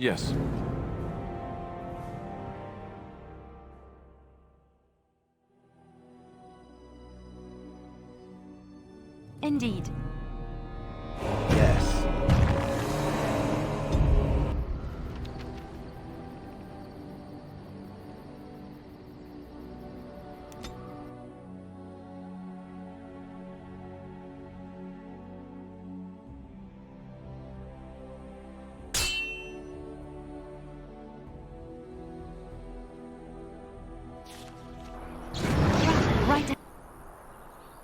Yes. Indeed. Yes. Right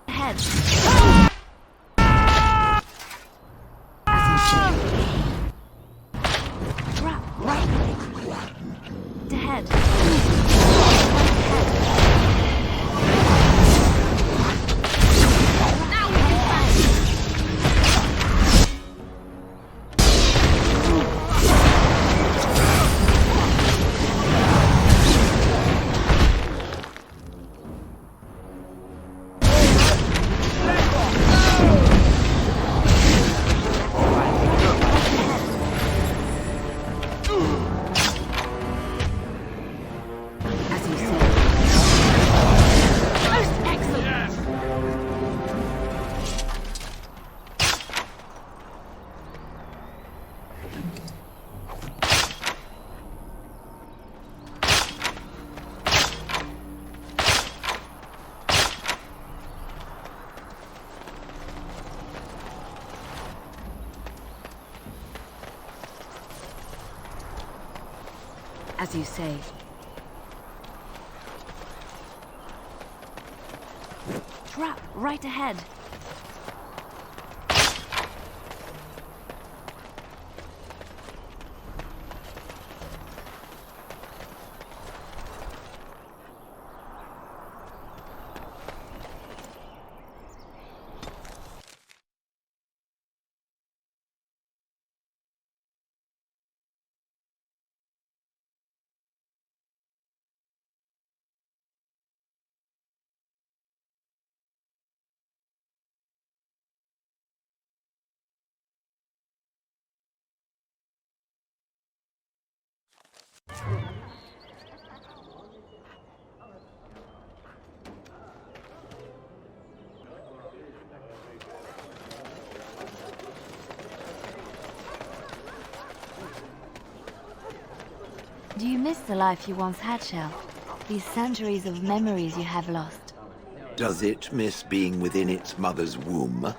ahead. As you say. Drop right ahead. Now we can fight. As you say. Most excellent. As you say. Trap right ahead. Do you miss the life you once had, Shell? These centuries of memories you have lost? Does it miss being within its mother's womb?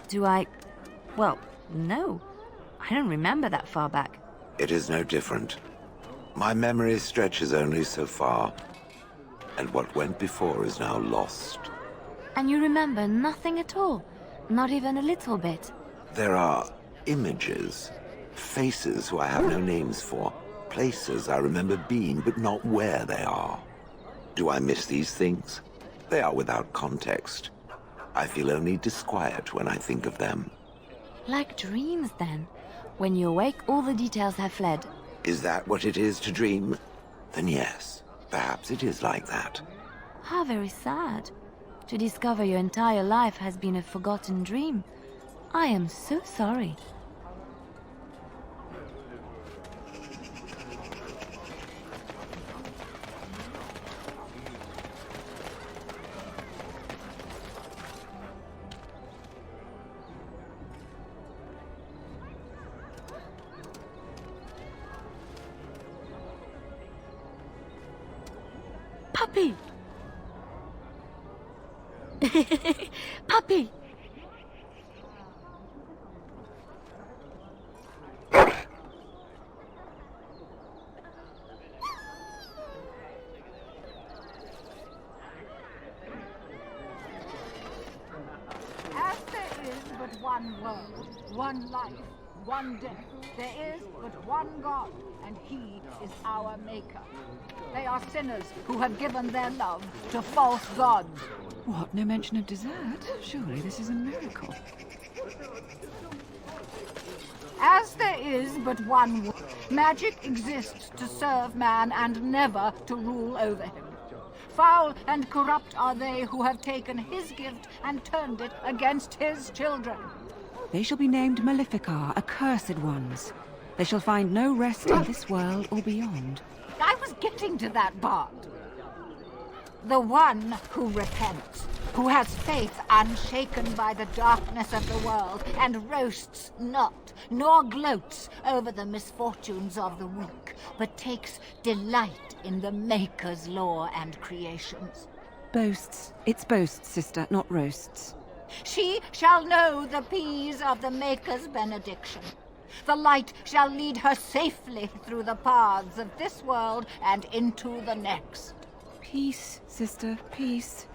Do I... Well, no. I don't remember that far back. It is no different. My memory stretches only so far, and what went before is now lost. And you remember nothing at all? Not even a little bit? There are images, faces who I have no names for, places I remember being, but not where they are. Do I miss these things? They are without context. I feel only disquiet when I think of them. Like dreams, then. When you awake, all the details have fled. Is that what it is to dream? Then yes, perhaps it is like that. How very sad. To discover your entire life has been a forgotten dream. I am so sorry. Puppy! Puppy! As there is but one world, one life, one death, there is but one God, and He is our Maker. They are sinners who have given their love to false gods. What? No mention of dessert? Surely this is a miracle. As there is but one world, magic exists to serve man and never to rule over him. Foul and corrupt are they who have taken his gift and turned it against his children. They shall be named Maleficar, accursed ones. They shall find no rest in this world or beyond. I was getting to that part. The one who repents, who has faith unshaken by the darkness of the world, and roasts not, nor gloats over the misfortunes of the weak, but takes delight in the Maker's law and creations. Boasts. It's boasts, sister, not roasts. She shall know the peace of the Maker's benediction. The light shall lead her safely through the paths of this world and into the next. Peace, sister, peace.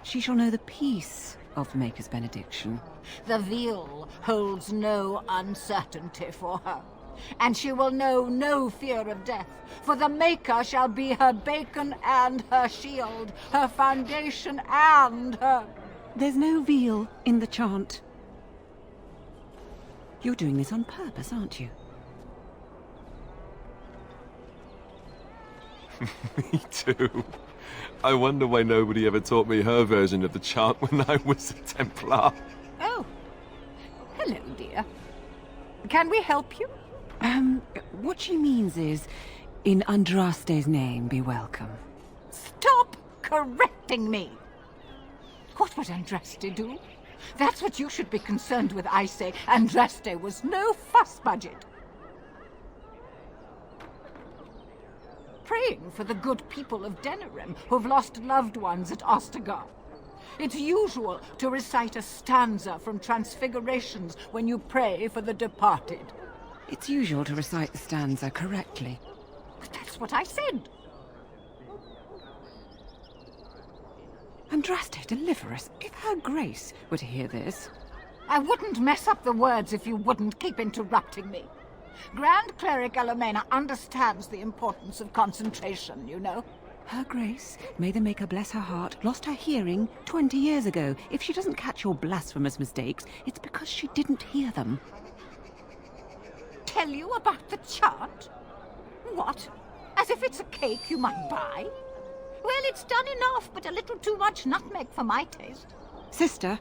She shall know the peace of the Maker's benediction. The veil holds no uncertainty for her, and she will know no fear of death, for the Maker shall be her beacon and her shield, her foundation and her... There's no veal in the chant. You're doing this on purpose, aren't you? Me too. I wonder why nobody ever taught me her version of the chant when I was a Templar. Oh. Hello, dear. Can we help you? What she means is, in Andraste's name, be welcome. Stop correcting me! What would Andraste do? That's what you should be concerned with, I say. Andraste was no fuss budget. Praying for the good people of Denerim who've lost loved ones at Ostagar. It's usual to recite a stanza from Transfigurations when you pray for the departed. It's usual to recite the stanza correctly. But that's what I said. Andraste, deliver us. If her grace were to hear this. I wouldn't mess up the words if you wouldn't keep interrupting me. Grand Cleric Elomena understands the importance of concentration, you know. Her grace, may the Maker bless her heart, lost her hearing 20 years ago. If she doesn't catch your blasphemous mistakes, it's because she didn't hear them. Tell you about the chart? What? As if it's a cake you might buy? Well, it's done enough, but a little too much nutmeg for my taste. Sister,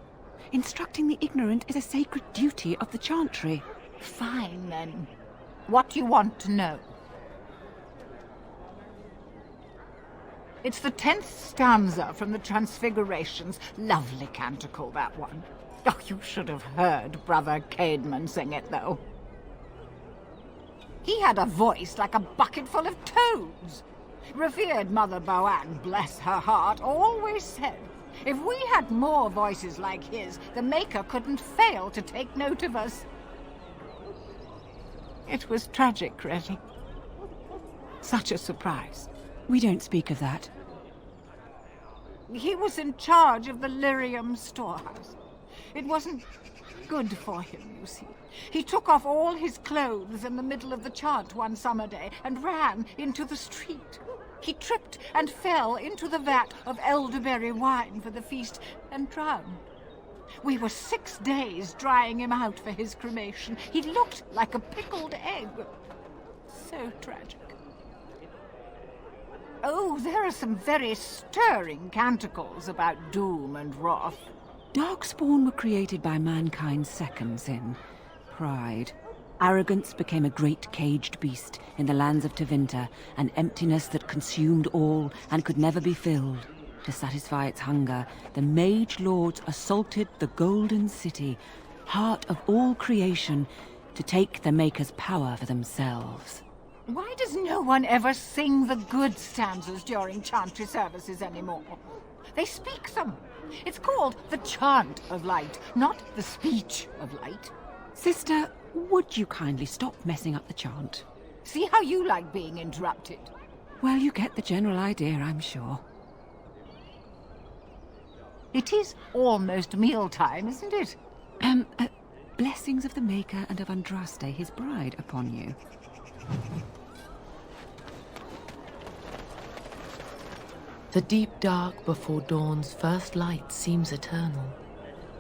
instructing the ignorant is a sacred duty of the chantry. Fine, then. What do you want to know? It's the 10th stanza from the Transfigurations. Lovely canticle, that one. Oh, you should have heard Brother Caedmon sing it, though. He had a voice like a bucket full of toads. Revered Mother Boann, bless her heart, always said, if we had more voices like his, the Maker couldn't fail to take note of us. It was tragic, really. Such a surprise. We don't speak of that. He was in charge of the lyrium storehouse. It wasn't good for him, you see. He took off all his clothes in the middle of the chant one summer day and ran into the street. He tripped and fell into the vat of elderberry wine for the feast and drowned. We were 6 days drying him out for his cremation. He looked like a pickled egg. So tragic. Oh, there are some very stirring canticles about doom and wrath. Darkspawn were created by mankind's second sin, pride. Arrogance became a great caged beast in the lands of Tevinter, an emptiness that consumed all and could never be filled. To satisfy its hunger, the mage lords assaulted the Golden City, heart of all creation, to take the Maker's power for themselves. Why does no one ever sing the good stanzas during chantry services anymore? They speak them. It's called the chant of light, not the speech of light. Sister, would you kindly stop messing up the chant? See how you like being interrupted. Well, you get the general idea, I'm sure. It is almost mealtime, isn't it? Blessings of the Maker and of Andraste, his bride, upon you. The deep dark before dawn's first light seems eternal,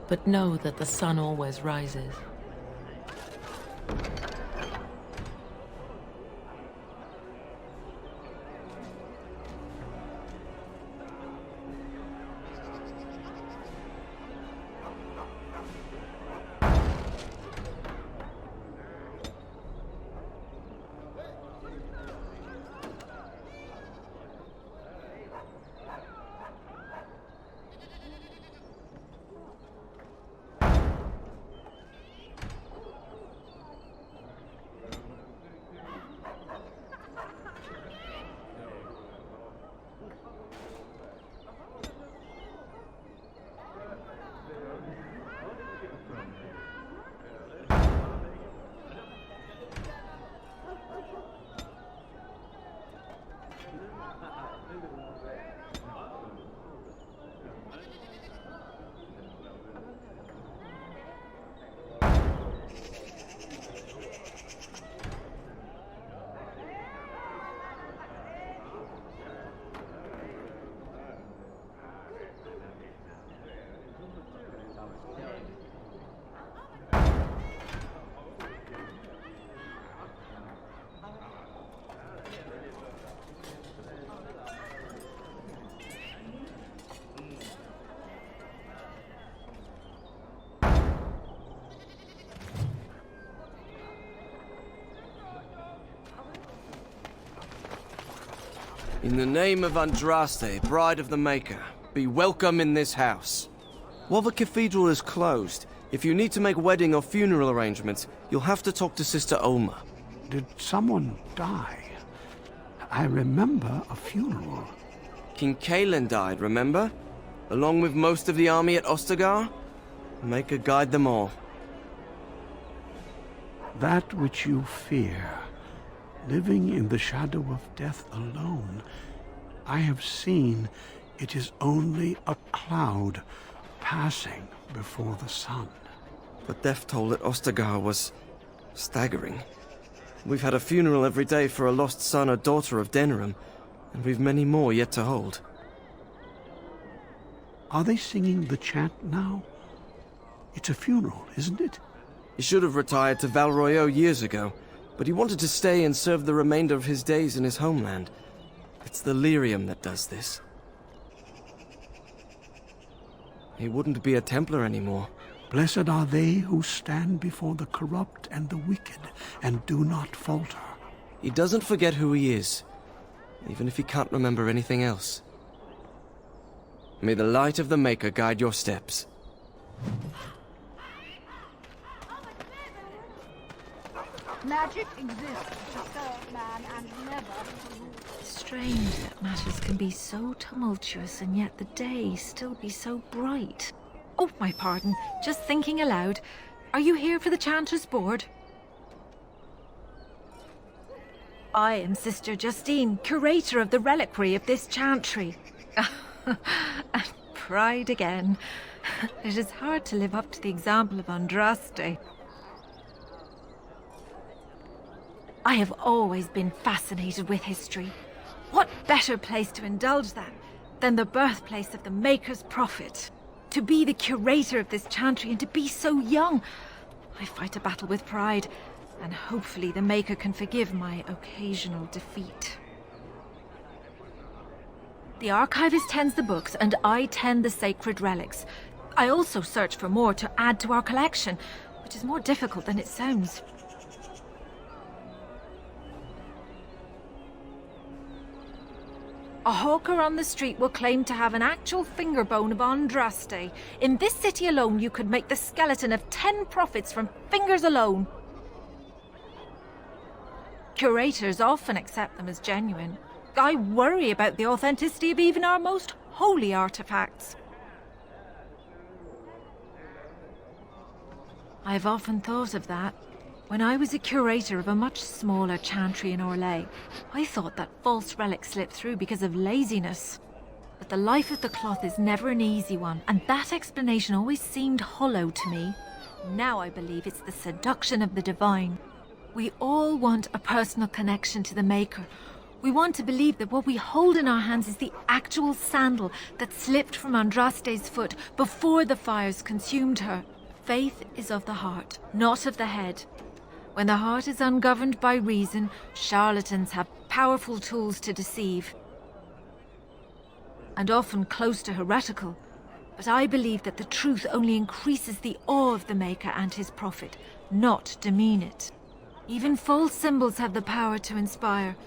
but know that the sun always rises. In the name of Andraste, Bride of the Maker, be welcome in this house. While the cathedral is closed, if you need to make wedding or funeral arrangements, you'll have to talk to Sister Olma. Did someone die? I remember a funeral. King Kalen died, remember? Along with most of the army at Ostagar? Maker guide them all. That which you fear, living in the shadow of death alone, I have seen it is only a cloud passing before the sun. The death toll at Ostagar was staggering. We've had a funeral every day for a lost son or daughter of Denerim, and we've many more yet to hold. Are they singing the chant now? It's a funeral, isn't it? He should have retired to Valroyo years ago, but he wanted to stay and serve the remainder of his days in his homeland. It's the lyrium that does this. He wouldn't be a Templar anymore. Blessed are they who stand before the corrupt and the wicked and do not falter. He doesn't forget who he is, even if he can't remember anything else. May the light of the Maker guide your steps. Magic exists to serve man and never to rule. Strange that matters can be so tumultuous and yet the day still be so bright. Oh, my pardon. Just thinking aloud. Are you here for the Chanter's Board? I am Sister Justine, curator of the reliquary of this chantry. And pride again. It is hard to live up to the example of Andraste. I have always been fascinated with history. What better place to indulge that than the birthplace of the Maker's prophet? To be the curator of this chantry and to be so young. I fight a battle with pride, and hopefully the Maker can forgive my occasional defeat. The archivist tends the books, and I tend the sacred relics. I also search for more to add to our collection, which is more difficult than it sounds. A hawker on the street will claim to have an actual finger bone of Andraste. In this city alone, you could make the skeleton of 10 prophets from fingers alone. Curators often accept them as genuine. I worry about the authenticity of even our most holy artifacts. I've often thought of that. When I was a curator of a much smaller chantry in Orlais, I thought that false relics slipped through because of laziness. But the life of the cloth is never an easy one, and that explanation always seemed hollow to me. Now I believe it's the seduction of the divine. We all want a personal connection to the Maker. We want to believe that what we hold in our hands is the actual sandal that slipped from Andraste's foot before the fires consumed her. Faith is of the heart, not of the head. When the heart is ungoverned by reason, charlatans have powerful tools to deceive, and often close to heretical. But I believe that the truth only increases the awe of the Maker and his prophet, not demean it. Even false symbols have the power to inspire,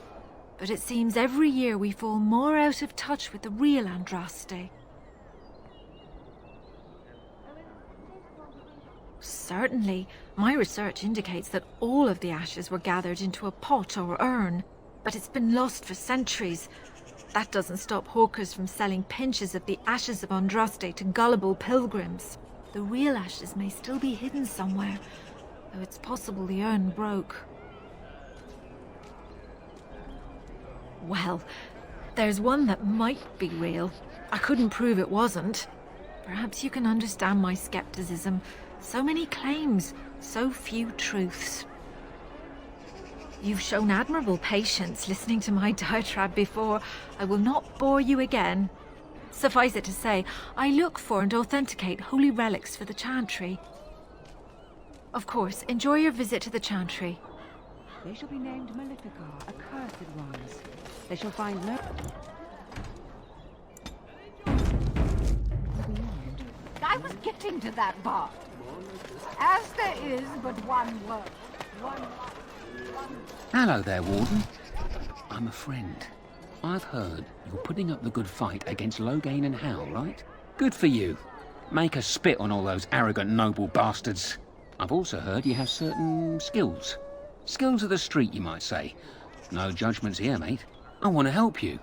but it seems every year we fall more out of touch with the real Andraste. Certainly, my research indicates that all of the ashes were gathered into a pot or urn, but it's been lost for centuries. That doesn't stop hawkers from selling pinches of the ashes of Andraste to gullible pilgrims. The real ashes may still be hidden somewhere, though it's possible the urn broke. Well, there's one that might be real. I couldn't prove it wasn't. Perhaps you can understand my skepticism. So many claims, so few truths. You've shown admirable patience listening to my diatribe before. I will not bore you again. Suffice it to say, I look for and authenticate holy relics for the chantry. Of course, enjoy your visit to the chantry. They shall be named Maleficar, accursed ones. They shall find no... I was getting to that part. As there is but one world, one life, one... Hello there, Warden. I'm a friend. I've heard you're putting up the good fight against Loghain and Hal, right? Good for you. Make us spit on all those arrogant noble bastards. I've also heard you have certain skills. Skills of the street, you might say. No judgments here, mate. I want to help you.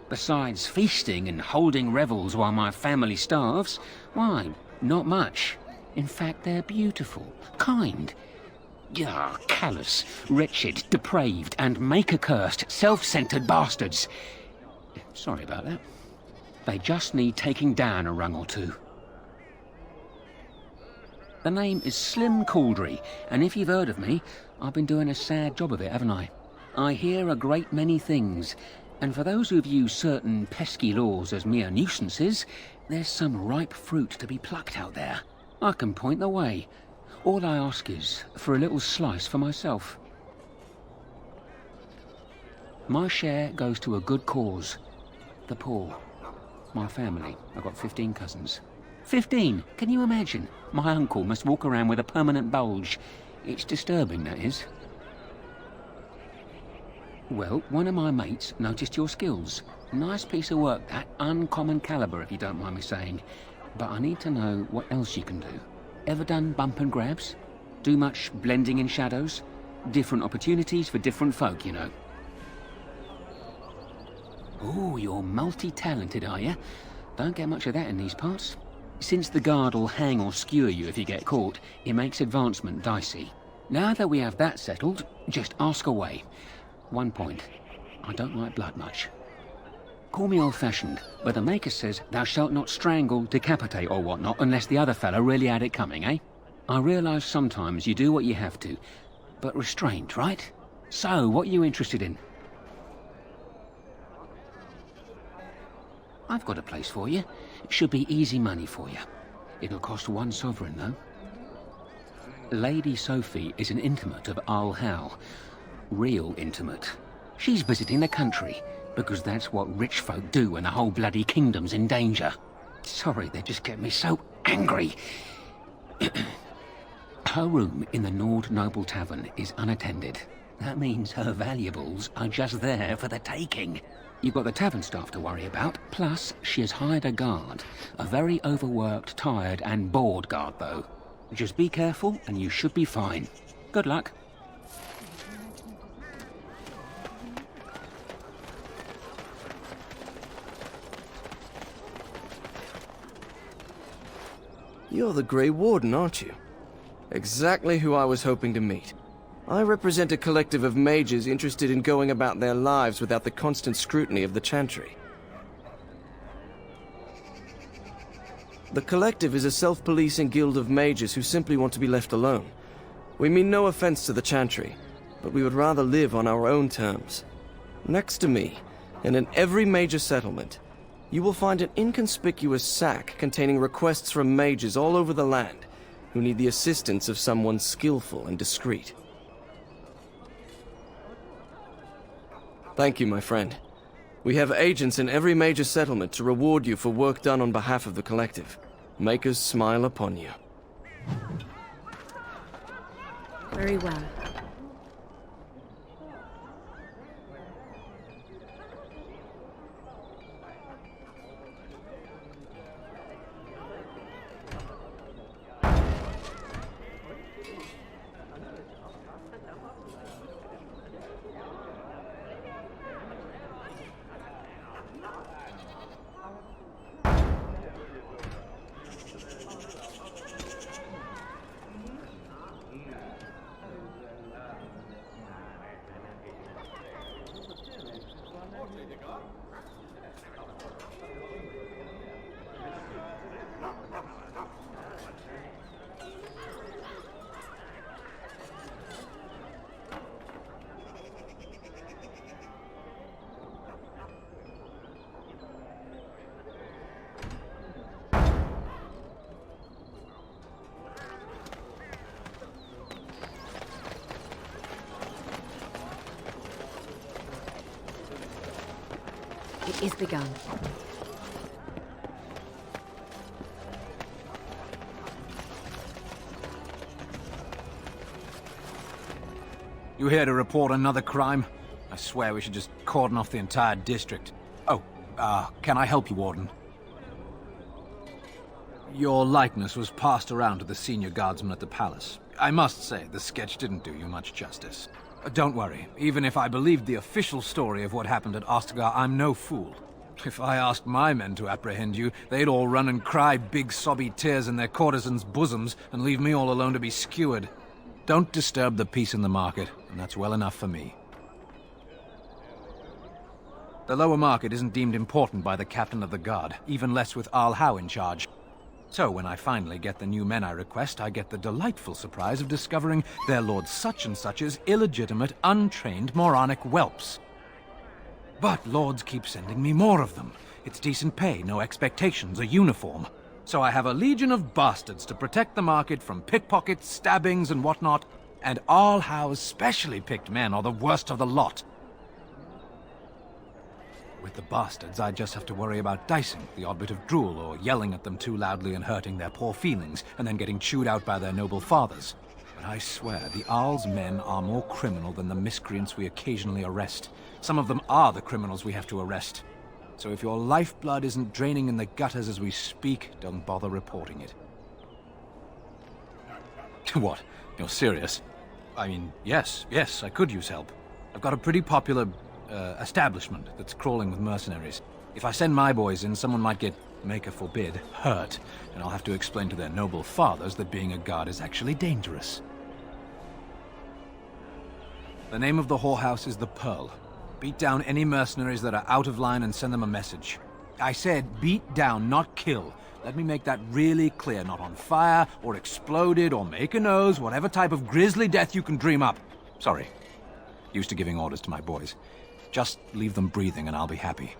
Besides feasting and holding revels while my family starves, why, not much. In fact, they're beautiful, kind, callous, wretched, depraved, and maker-cursed, self-centered bastards. Sorry about that. They just need taking down a rung or two. The name is Slim Cauldry, and if you've heard of me, I've been doing a sad job of it, haven't I? I hear a great many things, and for those who view certain pesky laws as mere nuisances, there's some ripe fruit to be plucked out there. I can point the way. All I ask is for a little slice for myself. My share goes to a good cause. The poor. My family. I've got 15 cousins. 15! Can you imagine? My uncle must walk around with a permanent bulge. It's disturbing, that is. Well, one of my mates noticed your skills. Nice piece of work, that. Uncommon caliber, if you don't mind me saying. But I need to know what else you can do. Ever done bump and grabs? Do much blending in shadows? Different opportunities for different folk, you know. Oh, you're multi-talented, are you? Don't get much of that in these parts. Since the guard will hang or skewer you if you get caught, it makes advancement dicey. Now that we have that settled, just ask away. One point. I don't like blood much. Call me old-fashioned, but the Maker says thou shalt not strangle, decapitate or whatnot unless the other fella really had it coming, eh? I realise sometimes you do what you have to, but restrained, right? So, what are you interested in? I've got a place for you. It should be easy money for you. It'll cost 1 sovereign, though. Lady Sophie is an intimate of Al Hal. Real intimate. She's visiting the country, because that's what rich folk do when the whole bloody kingdom's in danger. Sorry, they just get me so angry. Her room in the Nord Noble Tavern is unattended. That means her valuables are just there for the taking. You've got the tavern staff to worry about, plus she has hired a guard. A very overworked, tired and bored guard, though. Just be careful and you should be fine. Good luck. You're the Grey Warden, aren't you? Exactly who I was hoping to meet. I represent a collective of mages interested in going about their lives without the constant scrutiny of the Chantry. The collective is a self-policing guild of mages who simply want to be left alone. We mean no offense to the Chantry, but we would rather live on our own terms. Next to me, and in every major settlement, you will find an inconspicuous sack containing requests from mages all over the land who need the assistance of someone skillful and discreet. Thank you, my friend. We have agents in every major settlement to reward you for work done on behalf of the collective. Makers smile upon you. Very well. It is begun. You here to report another crime? I swear we should just cordon off the entire district. Oh, can I help you, Warden? Your likeness was passed around to the senior guardsman at the palace. I must say, the sketch didn't do you much justice. Don't worry, even if I believed the official story of what happened at Ostagar, I'm no fool. If I asked my men to apprehend you, they'd all run and cry big sobby tears in their courtesans' bosoms and leave me all alone to be skewered. Don't disturb the peace in the market, and that's well enough for me. The lower market isn't deemed important by the captain of the guard, even less with Arl Howe in charge. So when I finally get the new men I request, I get the delightful surprise of discovering their Lord Such-and-Such's illegitimate, untrained, moronic whelps. But lords keep sending me more of them. It's decent pay, no expectations, a uniform. So I have a legion of bastards to protect the market from pickpockets, stabbings, and whatnot, and Arl Howe's specially picked men are the worst of the lot. With the bastards, I just have to worry about dicing, the odd bit of drool, or yelling at them too loudly and hurting their poor feelings, and then getting chewed out by their noble fathers. But I swear, the Arl's men are more criminal than the miscreants we occasionally arrest. Some of them are the criminals we have to arrest. So if your lifeblood isn't draining in the gutters as we speak, don't bother reporting it. What? You're serious? I mean, yes, I could use help. I've got a pretty popular establishment that's crawling with mercenaries. If I send my boys in, someone might get, maker forbid, hurt, and I'll have to explain to their noble fathers that being a guard is actually dangerous. The name of the whorehouse is the Pearl. Beat down any mercenaries that are out of line and send them a message. I said beat down, not kill. Let me make that really clear. Not on fire, or exploded, or make a nose, whatever type of grisly death you can dream up. Sorry. Used to giving orders to my boys. Just leave them breathing and I'll be happy.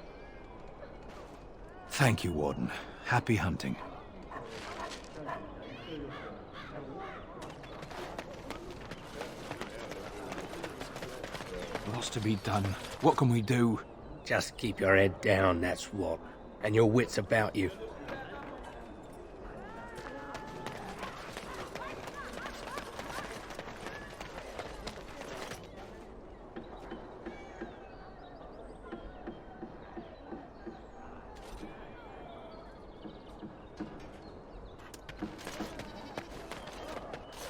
Thank you, Warden. Happy hunting. What's to be done? What can we do? Just keep your head down, that's what. And your wits about you.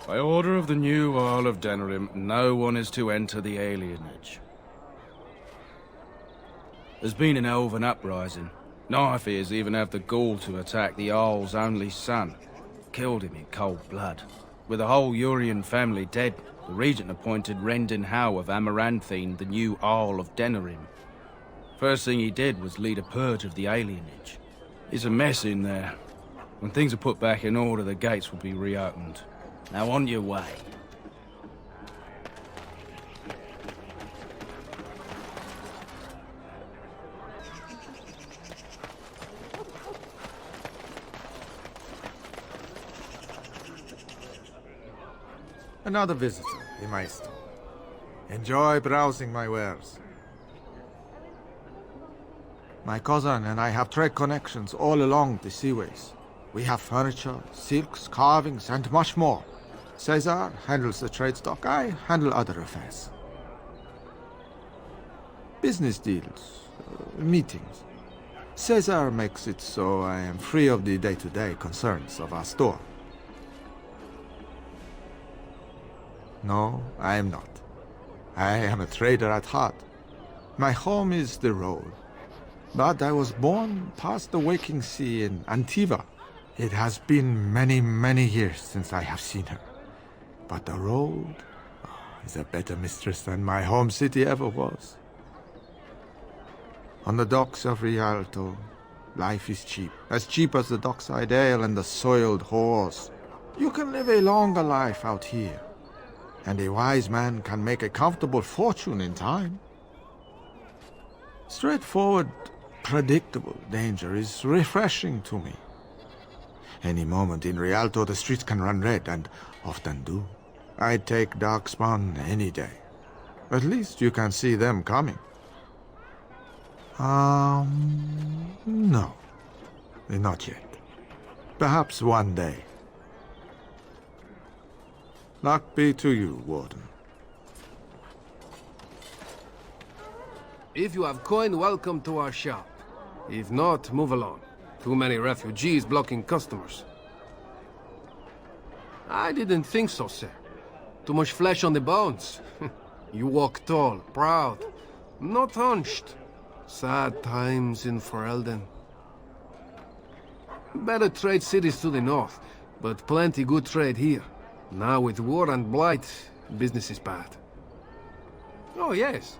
By order of the new Earl of Denerim, no one is to enter the alienage. There's been an elven uprising. Knife ears even have the gall to attack the Earl's only son. Killed him in cold blood. With the whole Urian family dead, the regent appointed Rendon Howe of Amaranthine the new Earl of Denerim. First thing he did was lead a purge of the alienage. It's a mess in there. When things are put back in order, the gates will be reopened. Now on your way. Another visitor, the Maestro. Enjoy browsing my wares. My cousin and I have trade connections all along the seaways. We have furniture, silks, carvings, and much more. Caesar handles the trade stock, I handle other affairs. Business deals, meetings. Caesar makes it so I am free of the day-to-day concerns of our store. No, I am not. I am a trader at heart. My home is the road. But I was born past the waking sea in Antiva. It has been many, many years since I have seen her. But the road is a better mistress than my home city ever was. On the docks of Rialto, life is cheap as the dockside ale and the soiled whores. You can live a longer life out here, and a wise man can make a comfortable fortune in time. Straightforward, predictable danger is refreshing to me. Any moment in Rialto, the streets can run red, and often do. I'd take Darkspawn any day. At least you can see them coming. No. Not yet. Perhaps one day. Luck be to you, Warden. If you have coin, welcome to our shop. If not, move along. Too many refugees blocking customers. I didn't think so, sir. Too much flesh on the bones. You walk tall, proud, not hunched. Sad times in Ferelden. Better trade cities to the north, but plenty good trade here. Now with war and blight, business is bad. Oh, yes.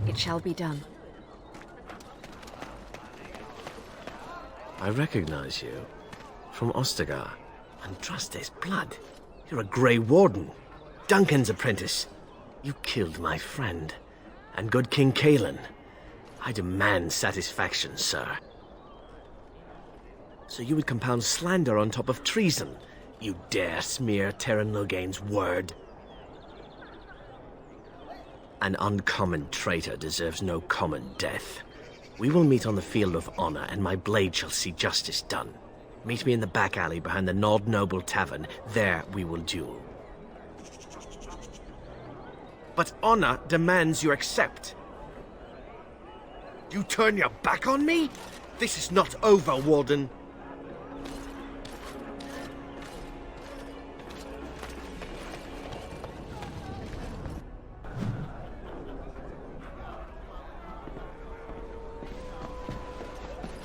It shall be done. I recognize you. From Ostagar. Andraste's blood. You're a Grey Warden. Duncan's apprentice. You killed my friend. And good King Cailan. I demand satisfaction, sir. So you would compound slander on top of treason? You dare smear Terran Loghain's word? An uncommon traitor deserves no common death. We will meet on the field of honor, and my blade shall see justice done. Meet me in the back alley behind the Nod Noble Tavern. There we will duel. But honor demands you accept. You turn your back on me? This is not over, Warden.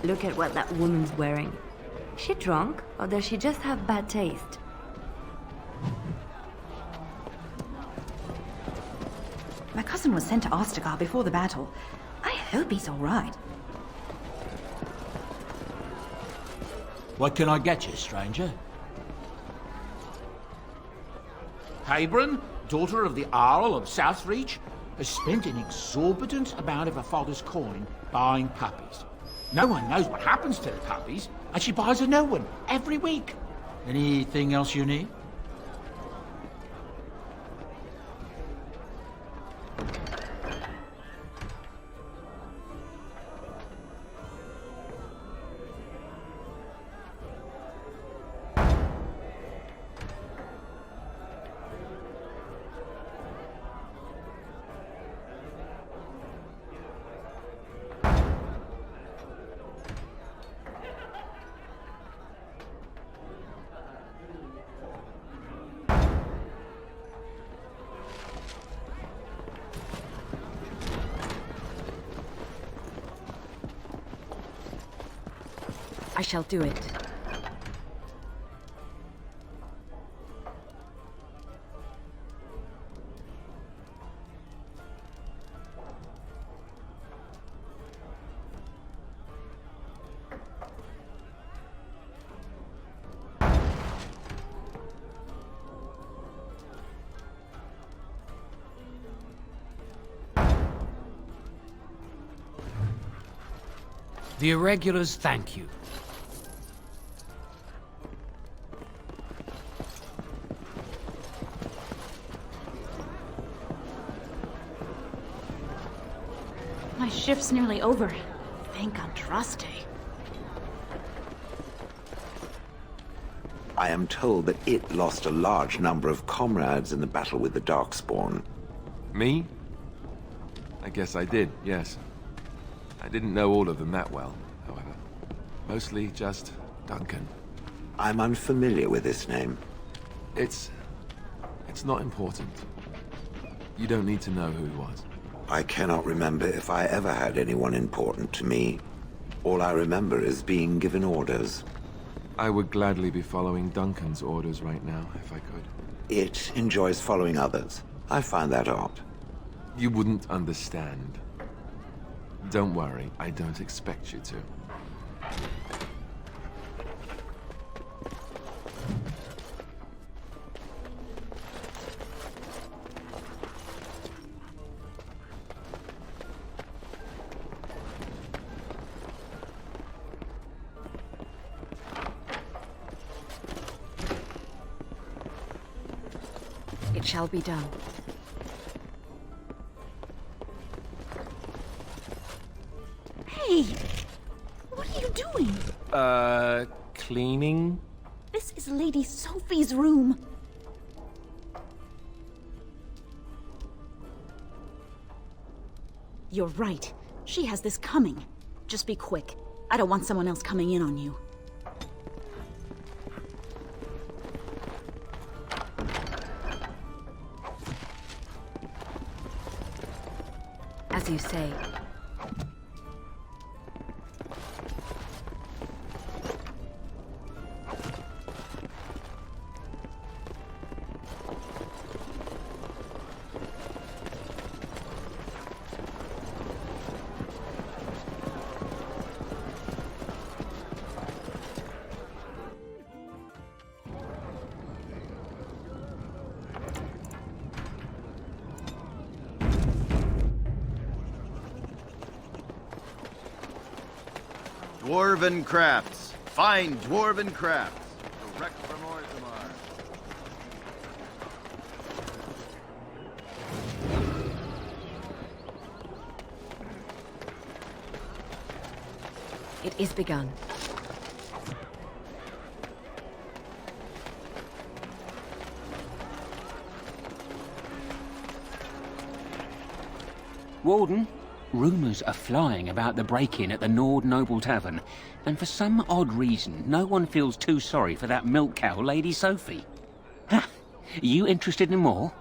Look at what that woman's wearing. Is she drunk, or does she just have bad taste? My cousin was sent to Ostagar before the battle. I hope he's all right. What can I get you, stranger? Habron, daughter of the Earl of Southreach, has spent an exorbitant amount of her father's coin buying puppies. No one knows what happens to the puppies, and she buys a new one every week. Anything else you need? I shall do it. The Irregulars thank you. My shift's nearly over. Thank Andraste. I am told that it lost a large number of comrades in the battle with the Darkspawn. Me? I guess I did, yes. I didn't know all of them that well, however. Mostly just Duncan. I'm unfamiliar with this name. It's not important. You don't need to know who he was. I cannot remember if I ever had anyone important to me. All I remember is being given orders. I would gladly be following Duncan's orders right now, if I could. It enjoys following others. I find that odd. You wouldn't understand. Don't worry, I don't expect you to. It shall be done. Hey! What are you doing? Cleaning? This is Lady Sophie's room. You're right. She has this coming. Just be quick. I don't want someone else coming in on you. As you say. Dwarven crafts. Fine dwarven crafts. Direct from Orzammar. It is begun. Warden, rumours are flying about the break-in at the Nord Noble Tavern, and for some odd reason, no one feels too sorry for that milk cow, Lady Sophie. Ha! You interested in more?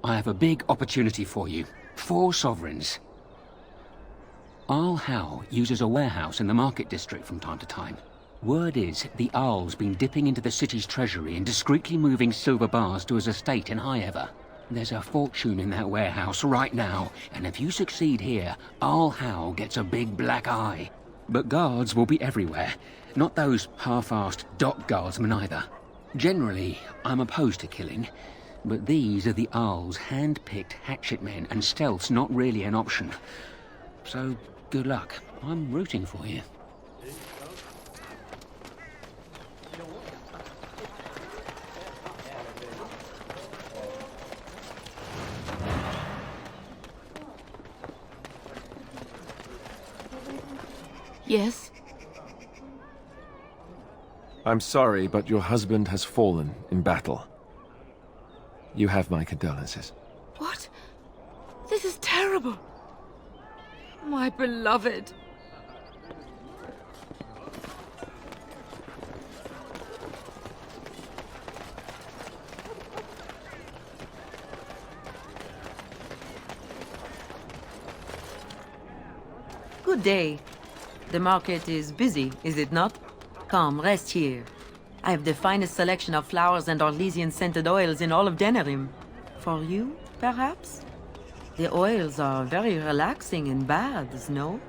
I have a big opportunity for you. 4 sovereigns. Arl Howe uses a warehouse in the market district from time to time. Word is, the Arl's been dipping into the city's treasury and discreetly moving silver bars to his estate in Highever. There's a fortune in that warehouse right now, and if you succeed here, Arl Howe gets a big black eye. But guards will be everywhere, not those half-assed dock guardsmen either. Generally, I'm opposed to killing, but these are the Arl's hand-picked hatchet men, and stealth's not really an option. So, good luck. I'm rooting for you. Yes? I'm sorry, but your husband has fallen in battle. You have my condolences. What? This is terrible. My beloved. Good day. The market is busy, is it not? Come, rest here. I have the finest selection of flowers and Orlesian-scented oils in all of Denerim. For you, perhaps? The oils are very relaxing in baths, no?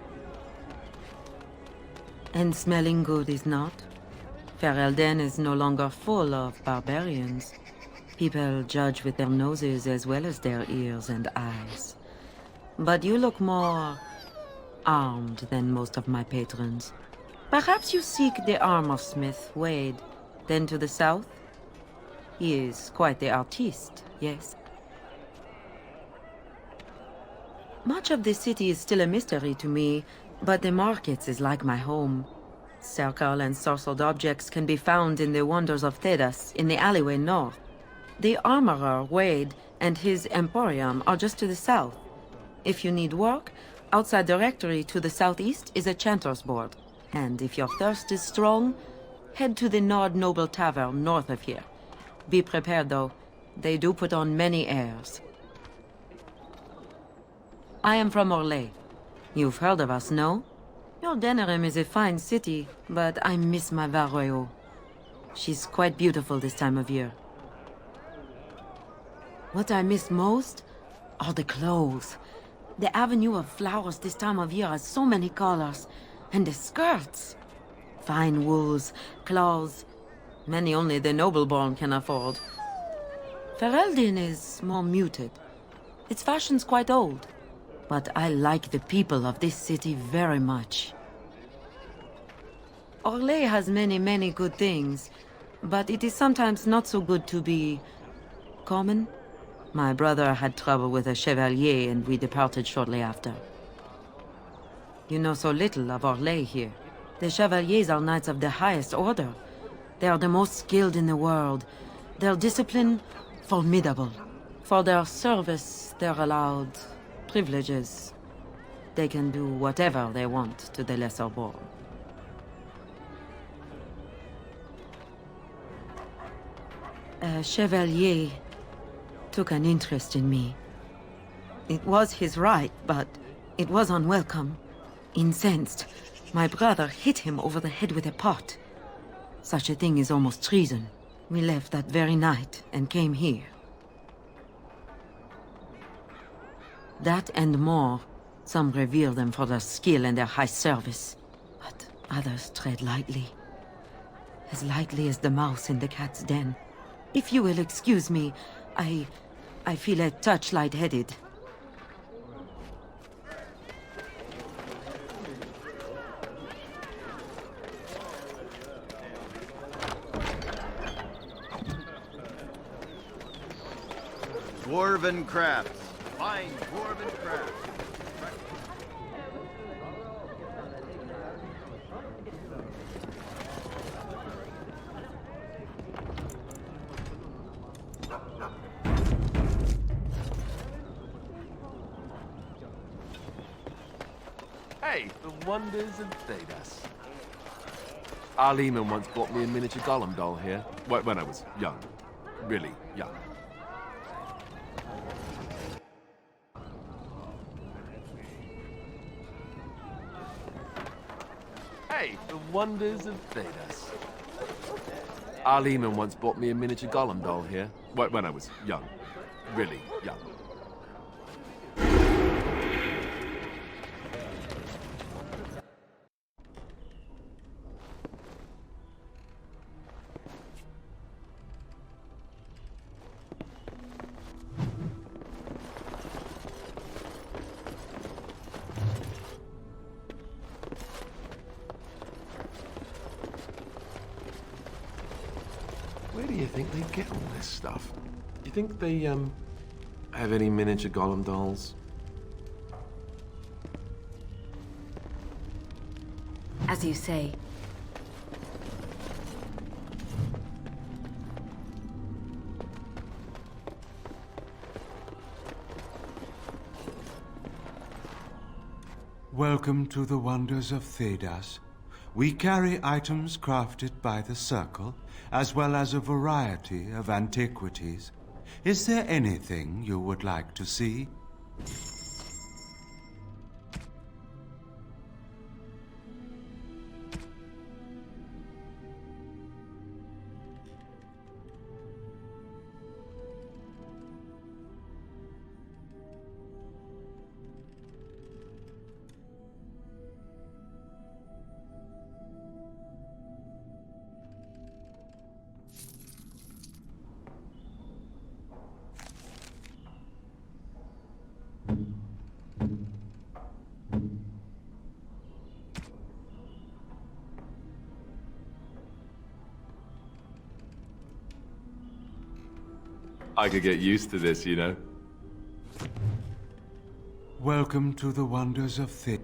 And smelling good, is not? Ferelden is no longer full of barbarians. People judge with their noses as well as their ears and eyes. But you look more armed than most of my patrons. Perhaps you seek the armorsmith, Wade. Then to the south? He is quite the artiste, yes? Much of the city is still a mystery to me, but the markets is like my home. Circle and sorcelled objects can be found in the Wonders of Thedas, in the alleyway north. The armorer, Wade, and his emporium are just to the south. If you need work, outside the rectory to the southeast is a chanter's board. And if your thirst is strong, head to the Nord Noble Tavern north of here. Be prepared, though. They do put on many airs. I am from Orlais. You've heard of us, no? Your Denerim is a fine city, but I miss my Varoyo. She's quite beautiful this time of year. What I miss most are the clothes. The avenue of flowers this time of year has so many colors. And the skirts. Fine wools, cloths, many only the noble-born can afford. Ferelden is more muted. Its fashion's quite old. But I like the people of this city very much. Orlais has many, many good things, but it is sometimes not so good to be common. My brother had trouble with a chevalier and we departed shortly after. You know so little of Orlais here. The chevaliers are knights of the highest order. They are the most skilled in the world. Their discipline, formidable. For their service, they're allowed privileges. They can do whatever they want to the lesser born. A chevalier took an interest in me. It was his right, but it was unwelcome. Incensed, my brother hit him over the head with a pot. Such a thing is almost treason. We left that very night and came here. That and more. Some revere them for their skill and their high service, but others tread lightly. As lightly as the mouse in the cat's den. If you will excuse me, I feel a touch lightheaded. Dwarven crafts. Fine dwarven crafts. Hey, the wonders of Thedas. Our Lehman once bought me a miniature golem doll here, when I was young. Really young. Hey, the wonders of Thedas. Our Lehman once bought me a miniature golem doll here, when I was young. Really young. Where do you think they get all this stuff? Do you think they, have any miniature golem dolls? As you say. Welcome to the Wonders of Thedas. We carry items crafted by the Circle, as well as a variety of antiquities. Is there anything you would like to see? I could get used to this, you know. Welcome to the wonders of Thid.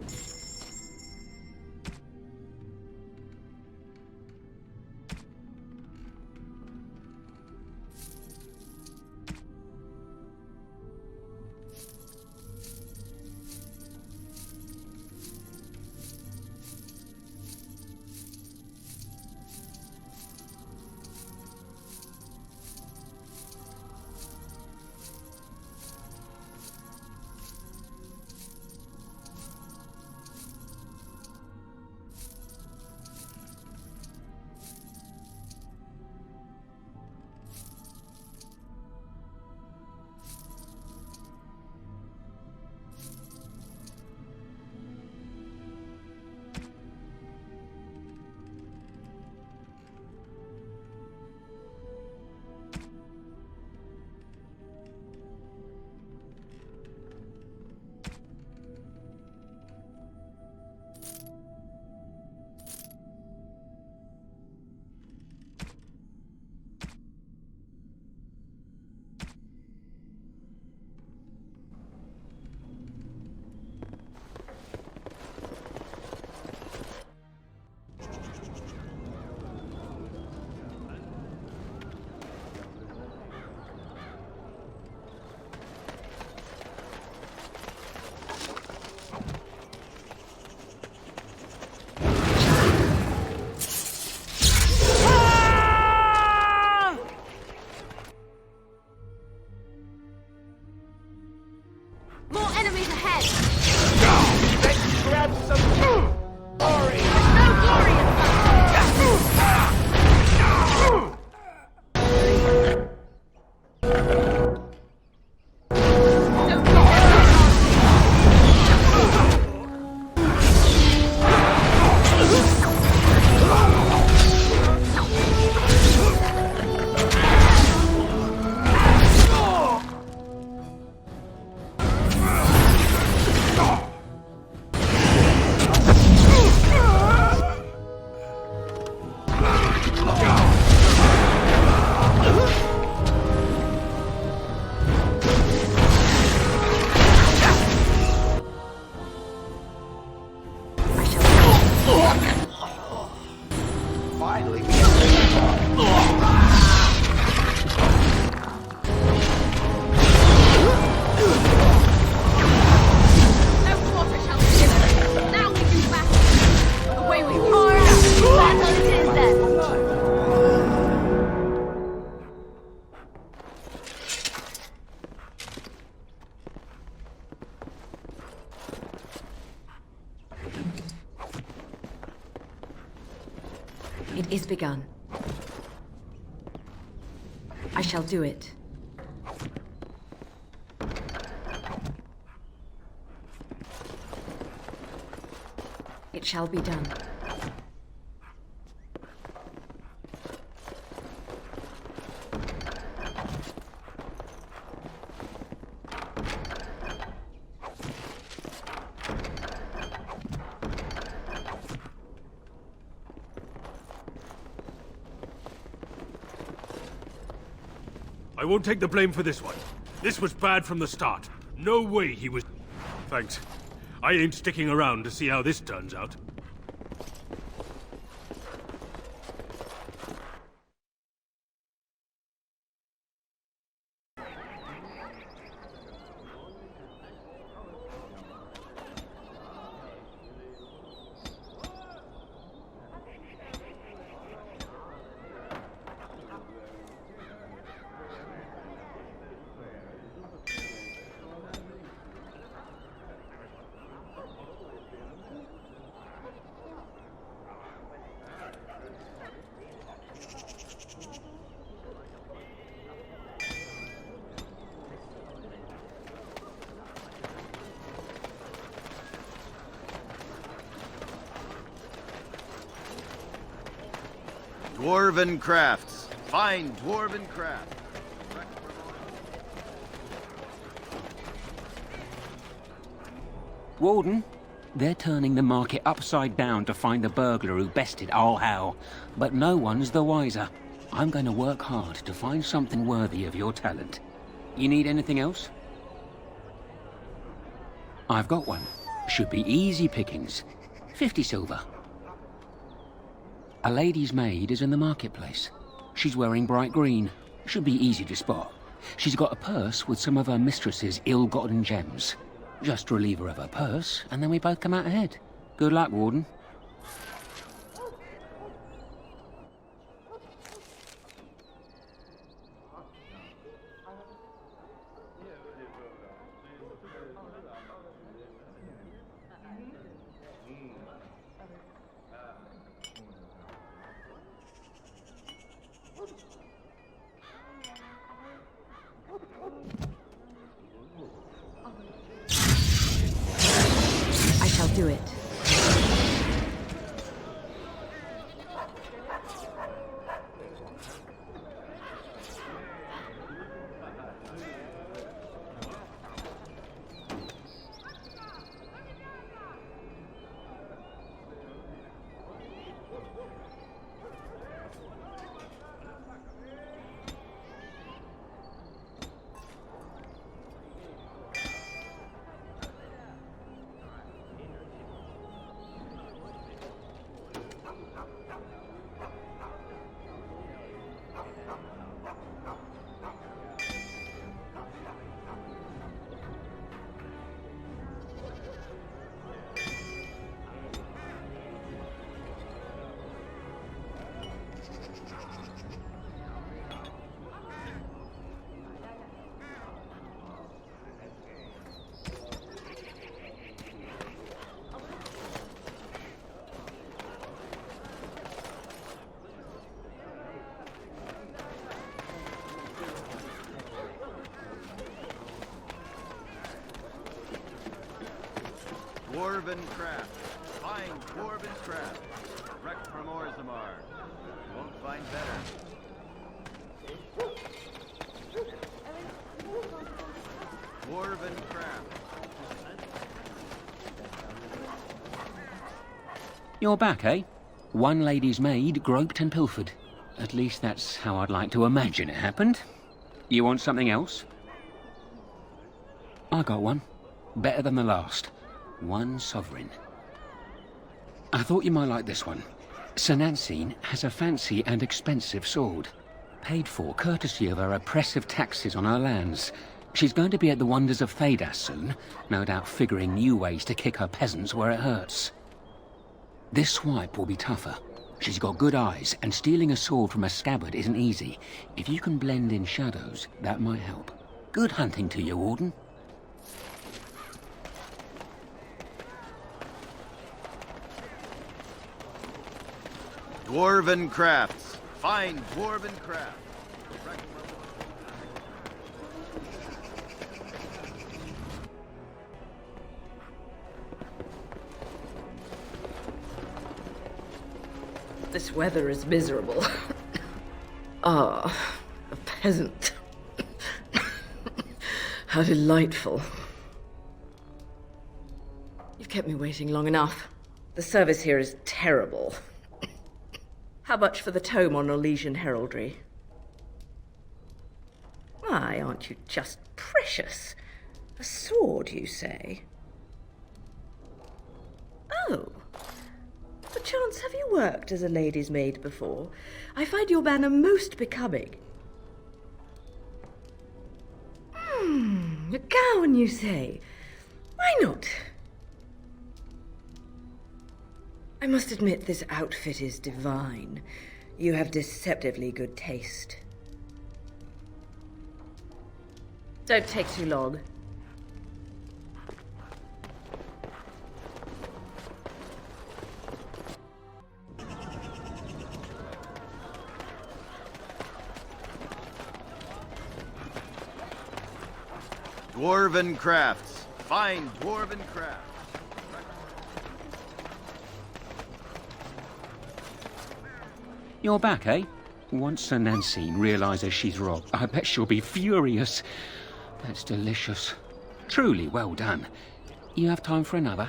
It is begun. I shall do it. It shall be done. I won't take the blame for this one. This was bad from the start. No way he was... Thanks. I ain't sticking around to see how this turns out. Dwarven crafts. Fine dwarven craft. Warden, they're turning the market upside down to find the burglar who bested All How, but no one's the wiser. I'm going to work hard to find something worthy of your talent. You need anything else? I've got one. Should be easy pickings. 50 silver. A lady's maid is in the marketplace. She's wearing bright green. Should be easy to spot. She's got a purse with some of her mistress's ill-gotten gems. Just relieve her of her purse, and then we both come out ahead. Good luck, Warden. I shall do it. Dwarven craft. Fine dwarven craft. Wrecked from Orzammar. Won't find better. Dwarven craft. You're back, eh? One lady's maid groped and pilfered. At least that's how I'd like to imagine it happened. You want something else? I got one. Better than the last. 1 sovereign. I thought you might like this one. Sir Nancine has a fancy and expensive sword. Paid for courtesy of her oppressive taxes on her lands. She's going to be at the wonders of Thedas soon, no doubt figuring new ways to kick her peasants where it hurts. This swipe will be tougher. She's got good eyes, and stealing a sword from a scabbard isn't easy. If you can blend in shadows, that might help. Good hunting to you, Warden. Dwarven crafts. Fine dwarven craft. This weather is miserable. Ah, a peasant. How delightful. You've kept me waiting long enough. The service here is terrible. How much for the tome on Orlesian heraldry? Why, aren't you just precious? A sword, you say? Oh. Perchance have you worked as a lady's maid before? I find your manner most becoming. A gown, you say? Why not? I must admit this outfit is divine. You have deceptively good taste. Don't take too long. Dwarven crafts. Fine dwarven crafts. You're back, eh? Once Sir Nancine realises she's robbed, I bet she'll be furious. That's delicious. Truly well done. You have time for another?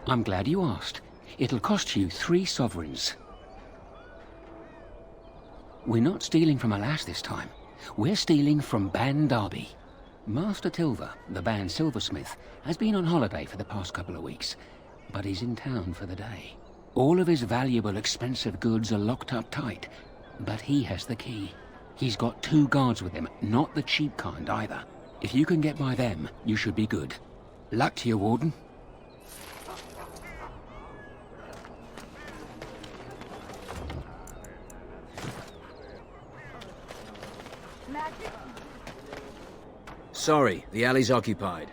I'm glad you asked. It'll cost you 3 sovereigns. We're not stealing from a lass this time. We're stealing from Ban Derby. Master Tilver, the band silversmith, has been on holiday for the past couple of weeks, but he's in town for the day. All of his valuable, expensive goods are locked up tight, but he has the key. He's got 2 guards with him, not the cheap kind either. If you can get by them, you should be good. Luck to you, Warden. Sorry, the alley's occupied.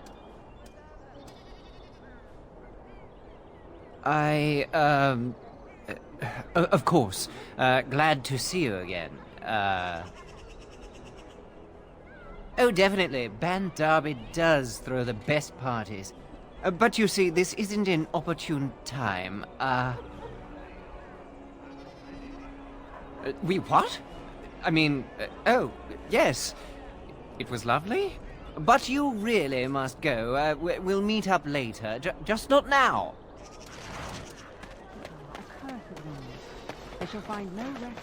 Of course. Glad to see you again. Oh, definitely. Band Derby does throw the best parties. But you see, this isn't an opportune time. We what? I mean, oh, yes. It was lovely. But you really must go. We'll meet up later. Just not now. I shall find no rest.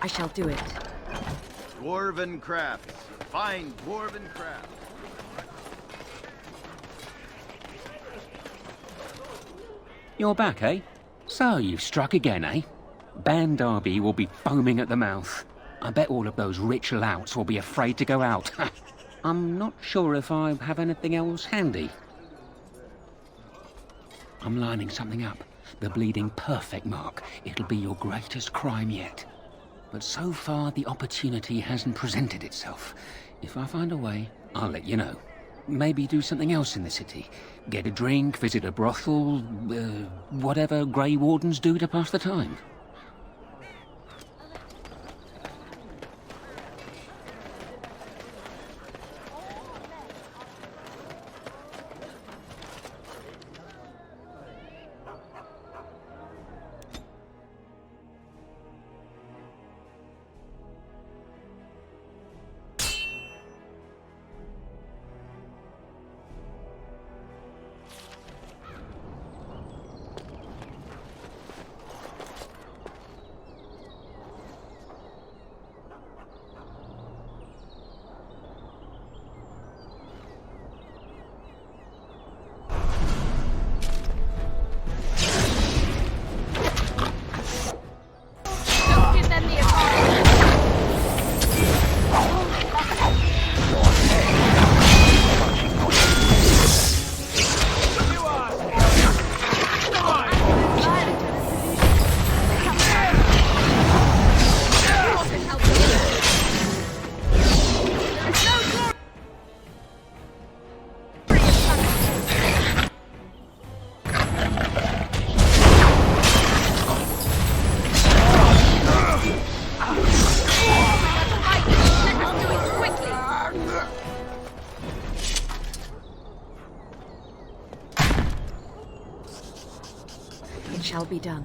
I shall do it. Dwarven crafts. Fine dwarven crafts. You're back, eh? So you've struck again, eh? Band Derby will be foaming at the mouth. I bet all of those rich louts will be afraid to go out. I'm not sure if I have anything else handy. I'm lining something up. The bleeding perfect mark. It'll be your greatest crime yet. But so far, the opportunity hasn't presented itself. If I find a way, I'll let you know. Maybe do something else in the city. Get a drink, visit a brothel, whatever Grey Wardens do to pass the time. Shall be done.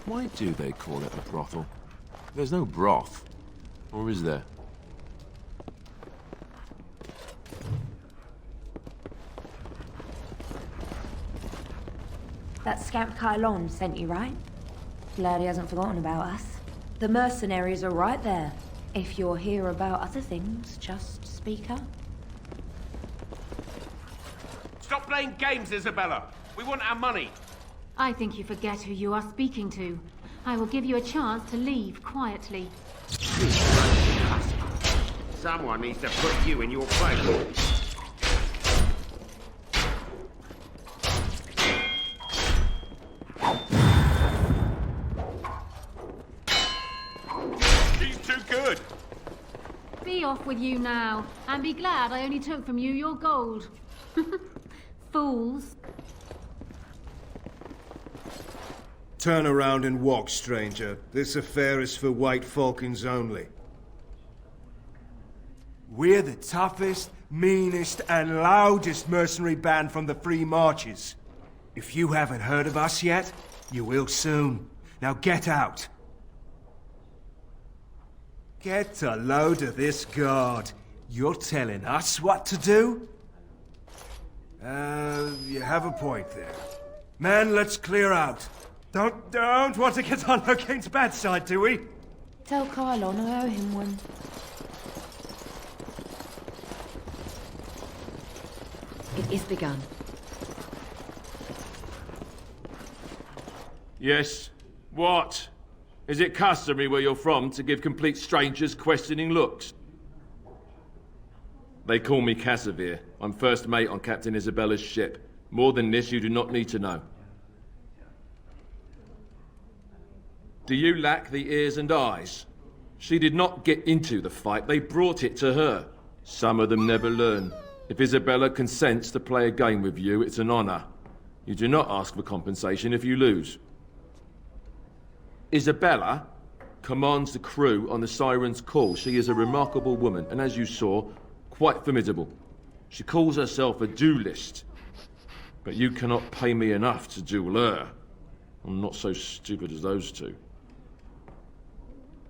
Why do they call it a brothel? There's no broth. Or is there? That scamp Kylon sent you, right? Glad he hasn't forgotten about us. The mercenaries are right there. If you're here about other things, just speak up. Stop playing games, Isabella! We want our money! I think you forget who you are speaking to. I will give you a chance to leave quietly. Someone needs to put you in your place. She's too good! Be off with you now, and be glad I only took from you your gold. Fools. Turn around and walk, stranger. This affair is for White Falcons only. We're the toughest, meanest, and loudest mercenary band from the Free Marches. If you haven't heard of us yet, you will soon. Now get out. Get a load of this guard. You're telling us what to do? You have a point there. Man, let's clear out. Don't want to get on Locane's bad side, do we? Tell Kylon I owe him one. It is begun. Yes. What? Is it customary where you're from to give complete strangers questioning looks? They call me Casimir. I'm first mate on Captain Isabella's ship. More than this, you do not need to know. Do you lack the ears and eyes? She did not get into the fight, they brought it to her. Some of them never learn. If Isabella consents to play a game with you, it's an honor. You do not ask for compensation if you lose. Isabella commands the crew on the Siren's call. She is a remarkable woman, and as you saw, quite formidable. She calls herself a duelist. But you cannot pay me enough to duel her. I'm not so stupid as those two.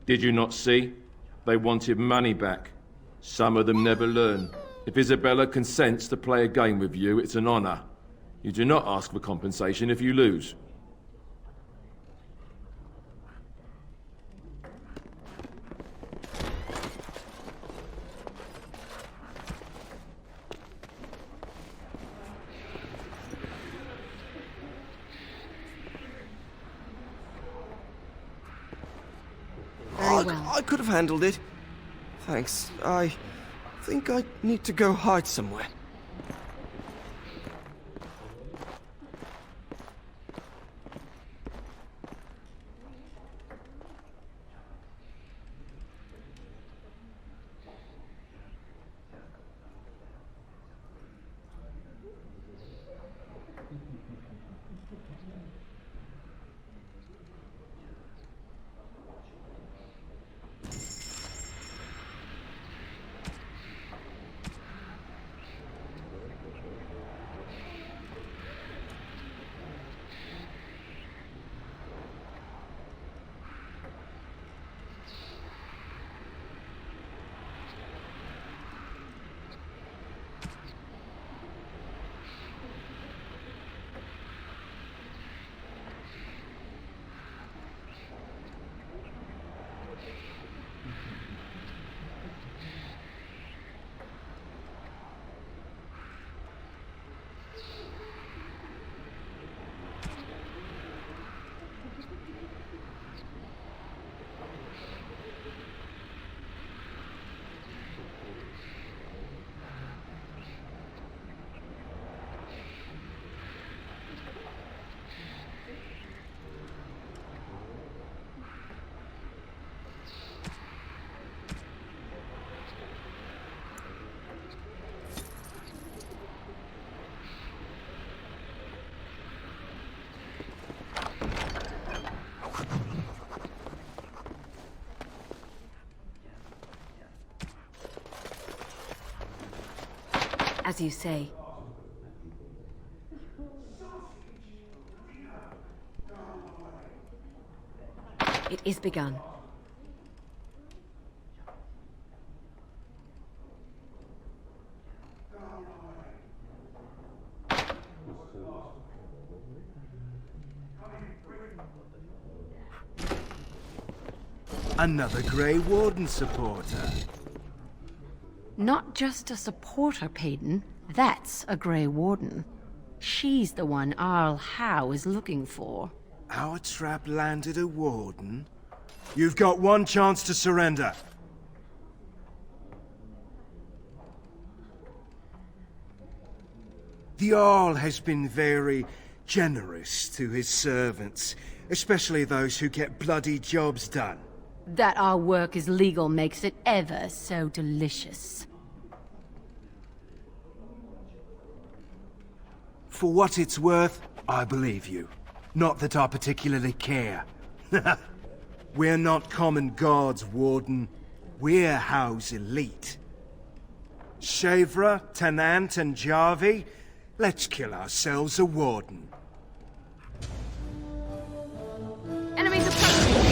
Did you not see? They wanted money back. Some of them never learn. If Isabella consents to play a game with you, it's an honor. You do not ask for compensation if you lose. I could have handled it. Thanks. I think I need to go hide somewhere. As you say. It is begun. Another Grey Warden supporter. Not just a supporter, Peyton. That's a Grey Warden. She's the one Arl Howe is looking for. Our trap landed a Warden? You've got one chance to surrender. The Arl has been very generous to his servants, especially those who get bloody jobs done. That our work is legal makes it ever so delicious. For what it's worth, I believe you. Not that I particularly care. We're not common guards, Warden. We're Howe's elite. Shavra, Tennant, and Jarvie, let's kill ourselves a Warden. Enemies approaching!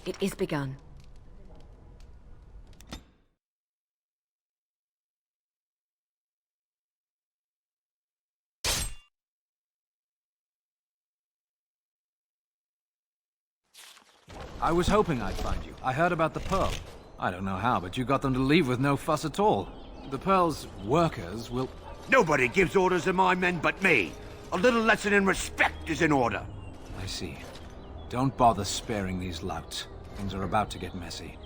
It is begun. I was hoping I'd find you. I heard about the Pearl. I don't know how, but you got them to leave with no fuss at all. The Pearl's workers will... Nobody gives orders to my men but me. A little lesson in respect is in order. I see. Don't bother sparing these louts. Things are about to get messy.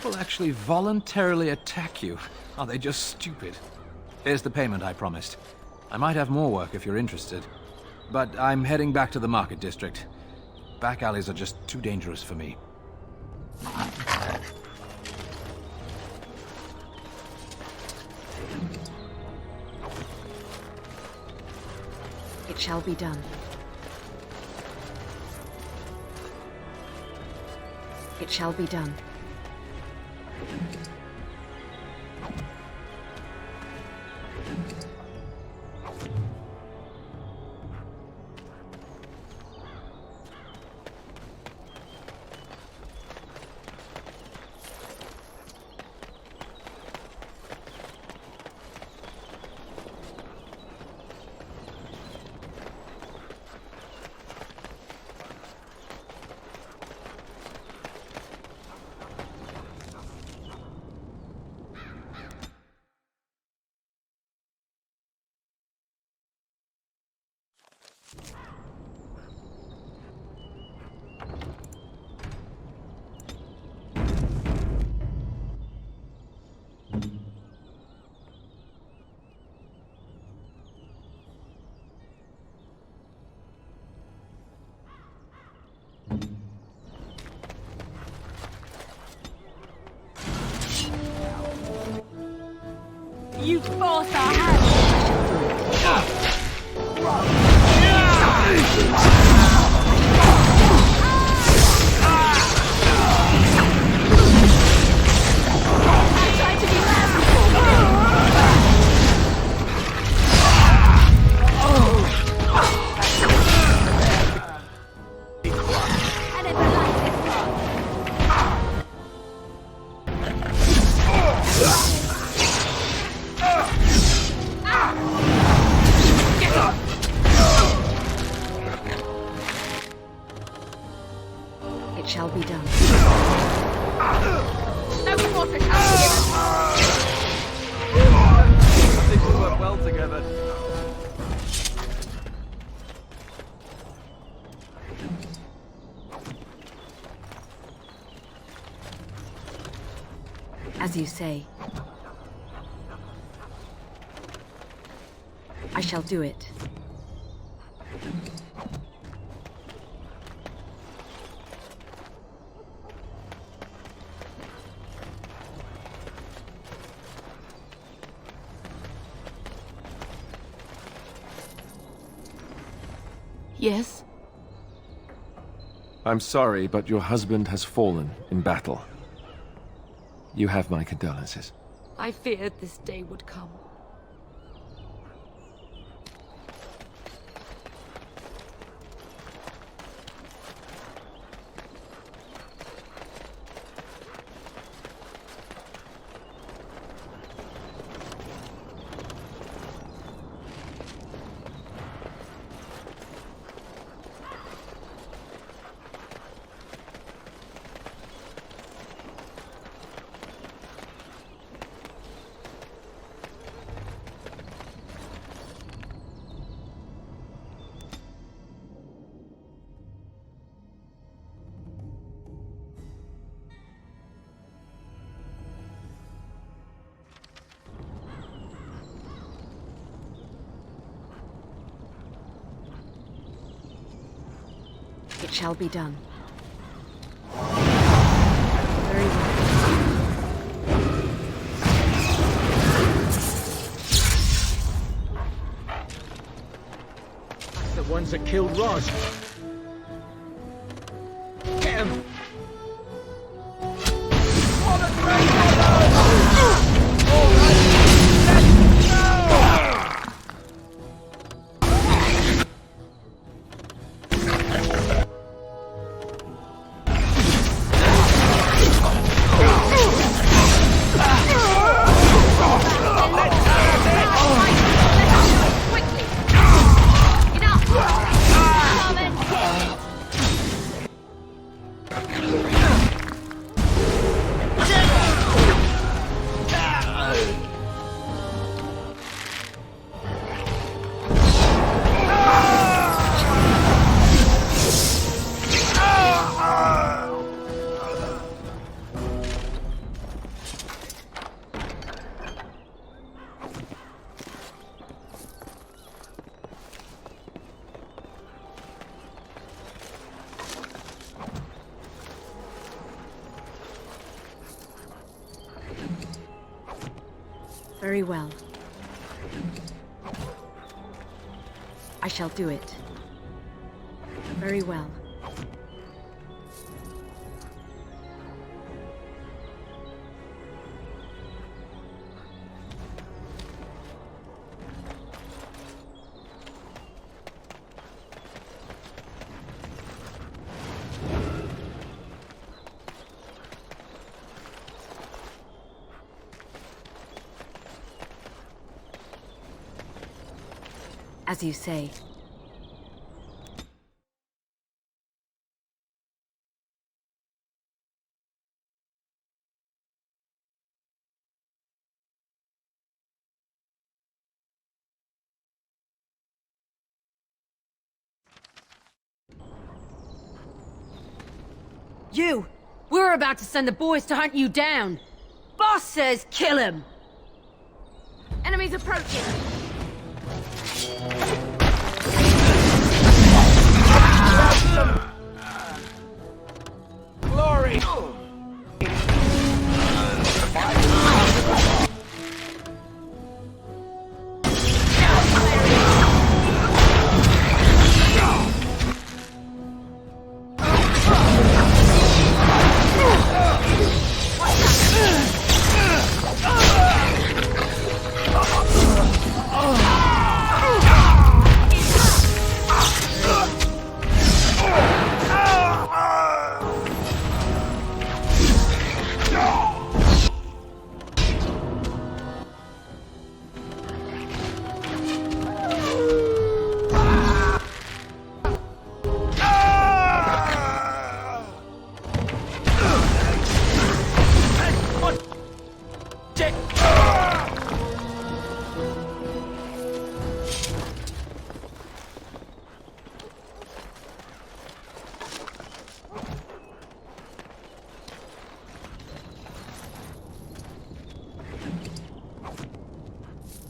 people actually voluntarily attack you? Are they just stupid? Here's the payment I promised. I might have more work if you're interested. But I'm heading back to the market district. Back alleys are just too dangerous for me. It shall be done. It shall be done. You force our hand! It shall be done. No quarter shall be given! I think we work well together. As you say. I shall do it. Yes? I'm sorry, but your husband has fallen in battle. You have my condolences. I feared this day would come. It shall be done. Very well. That's the ones that killed Roz. Get him! Very well. I shall do it. Very well. As you say. You! We're about to send the boys to hunt you down! Boss says kill him! Enemies approaching! Glory!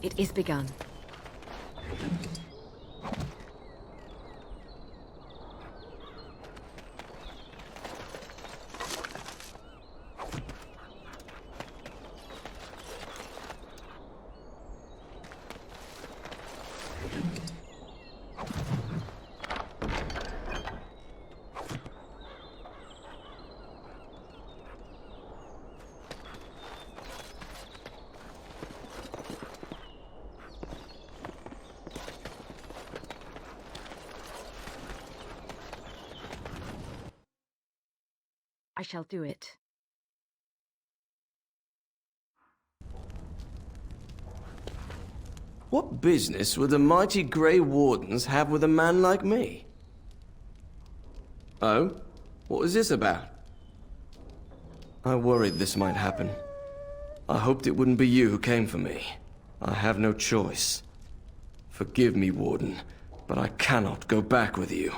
It is begun. I shall do it. What business would the mighty Grey Wardens have with a man like me? Oh? What is this about? I worried this might happen. I hoped it wouldn't be you who came for me. I have no choice. Forgive me, Warden, but I cannot go back with you.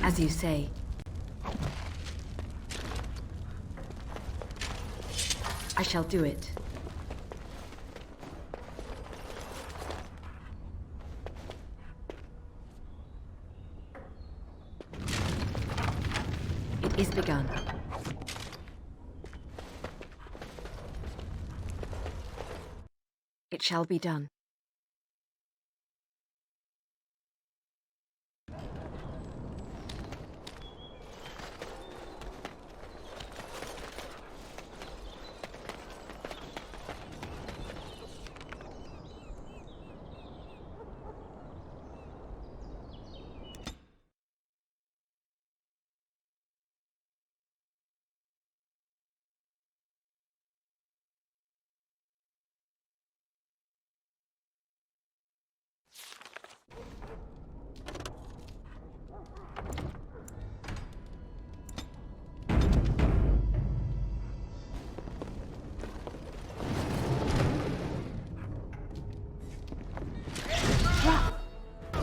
As you say. I shall do it. It is begun. It shall be done.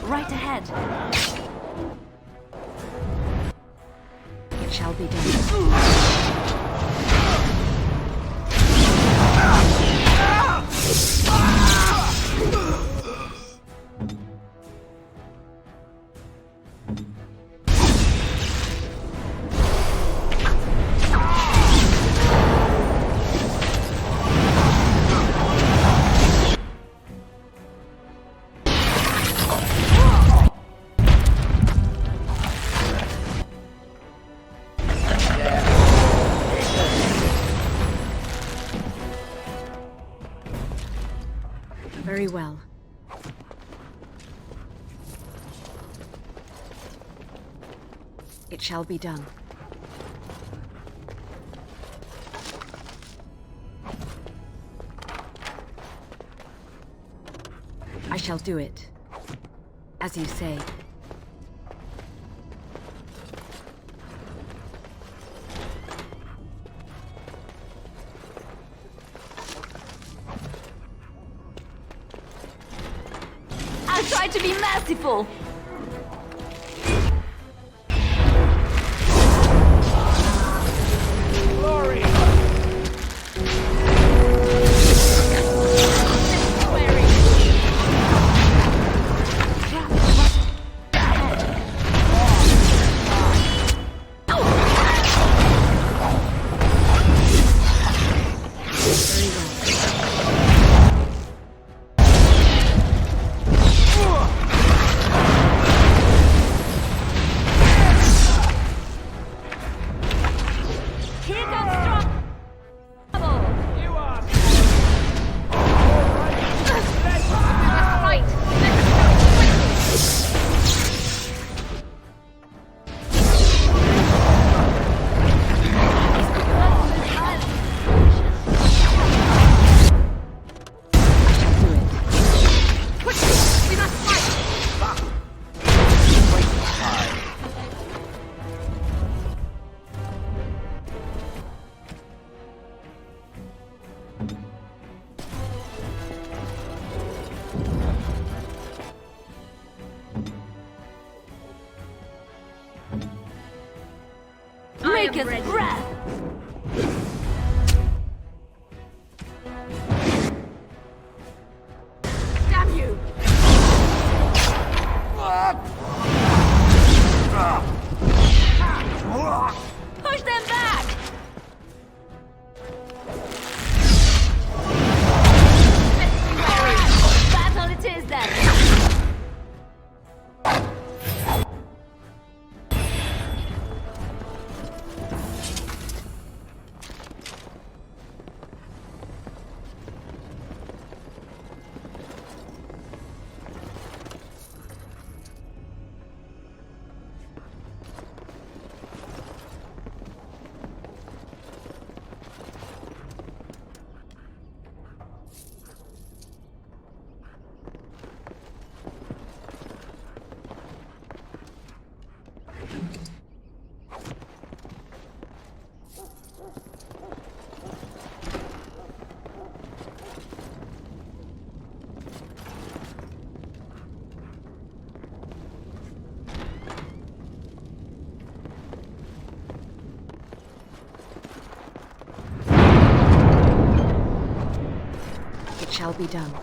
Right ahead. It shall be done. Very well. It shall be done. I shall do it. As you say. I'll try to be merciful. Glory! Make us breath! Damn you! Push them back! Battle it is then! It shall be done.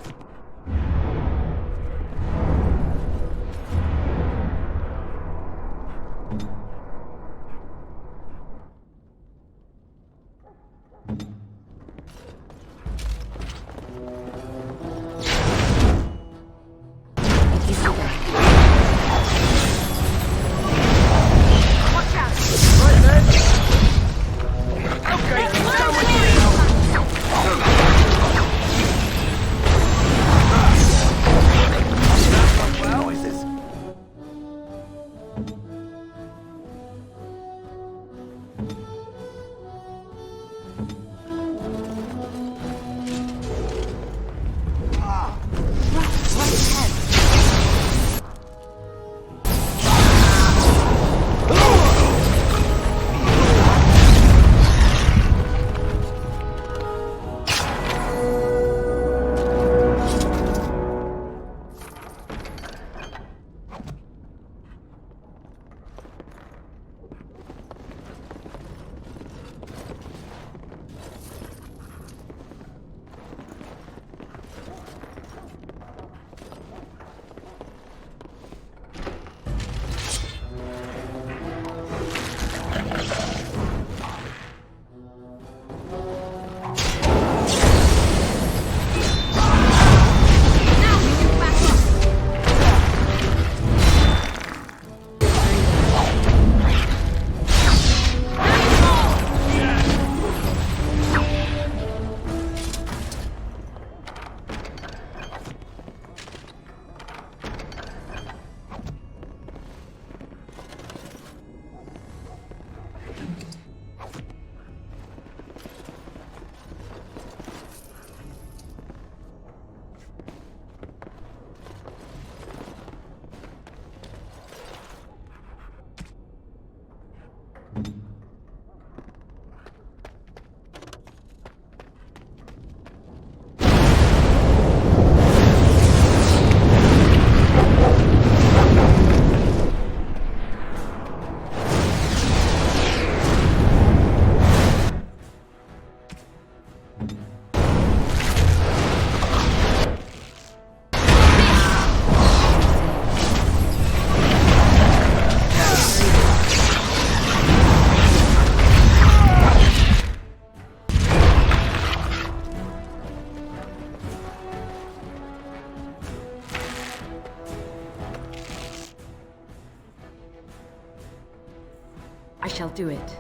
I shall do it.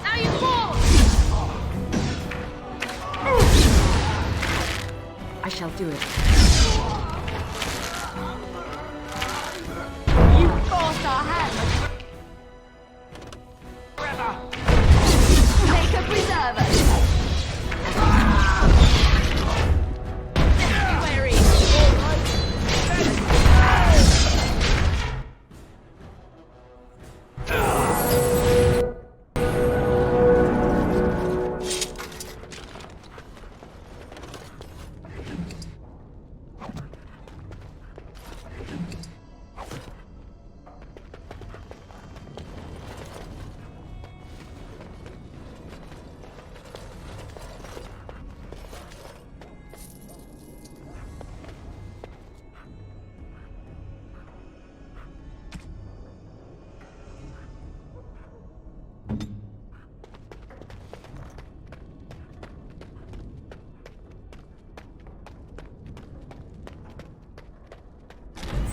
Now you fall! I shall do it. You forced our hand! Forever! Make a preserver! Wary!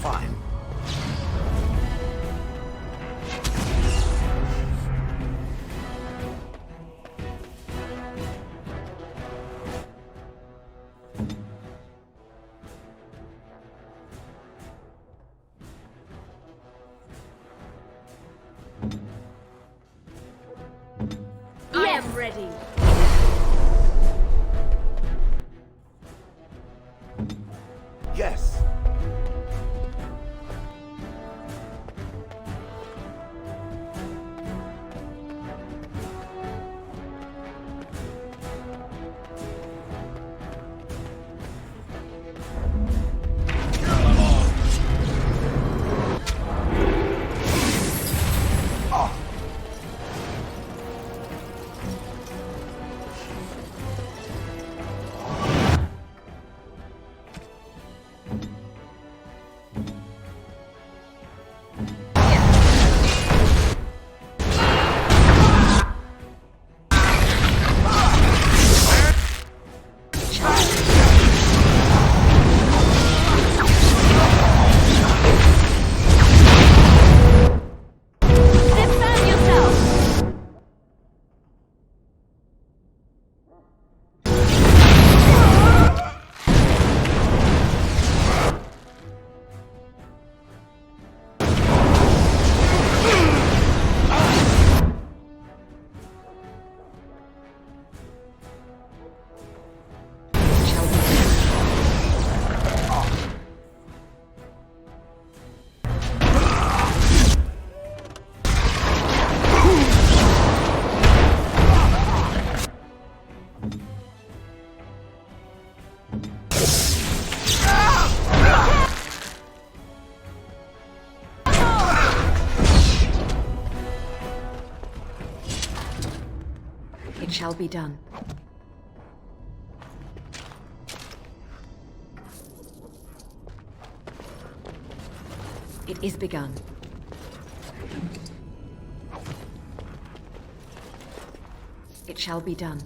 Fine. I am ready. Yes. Defend yourself! It shall be done. It is begun. It shall be done.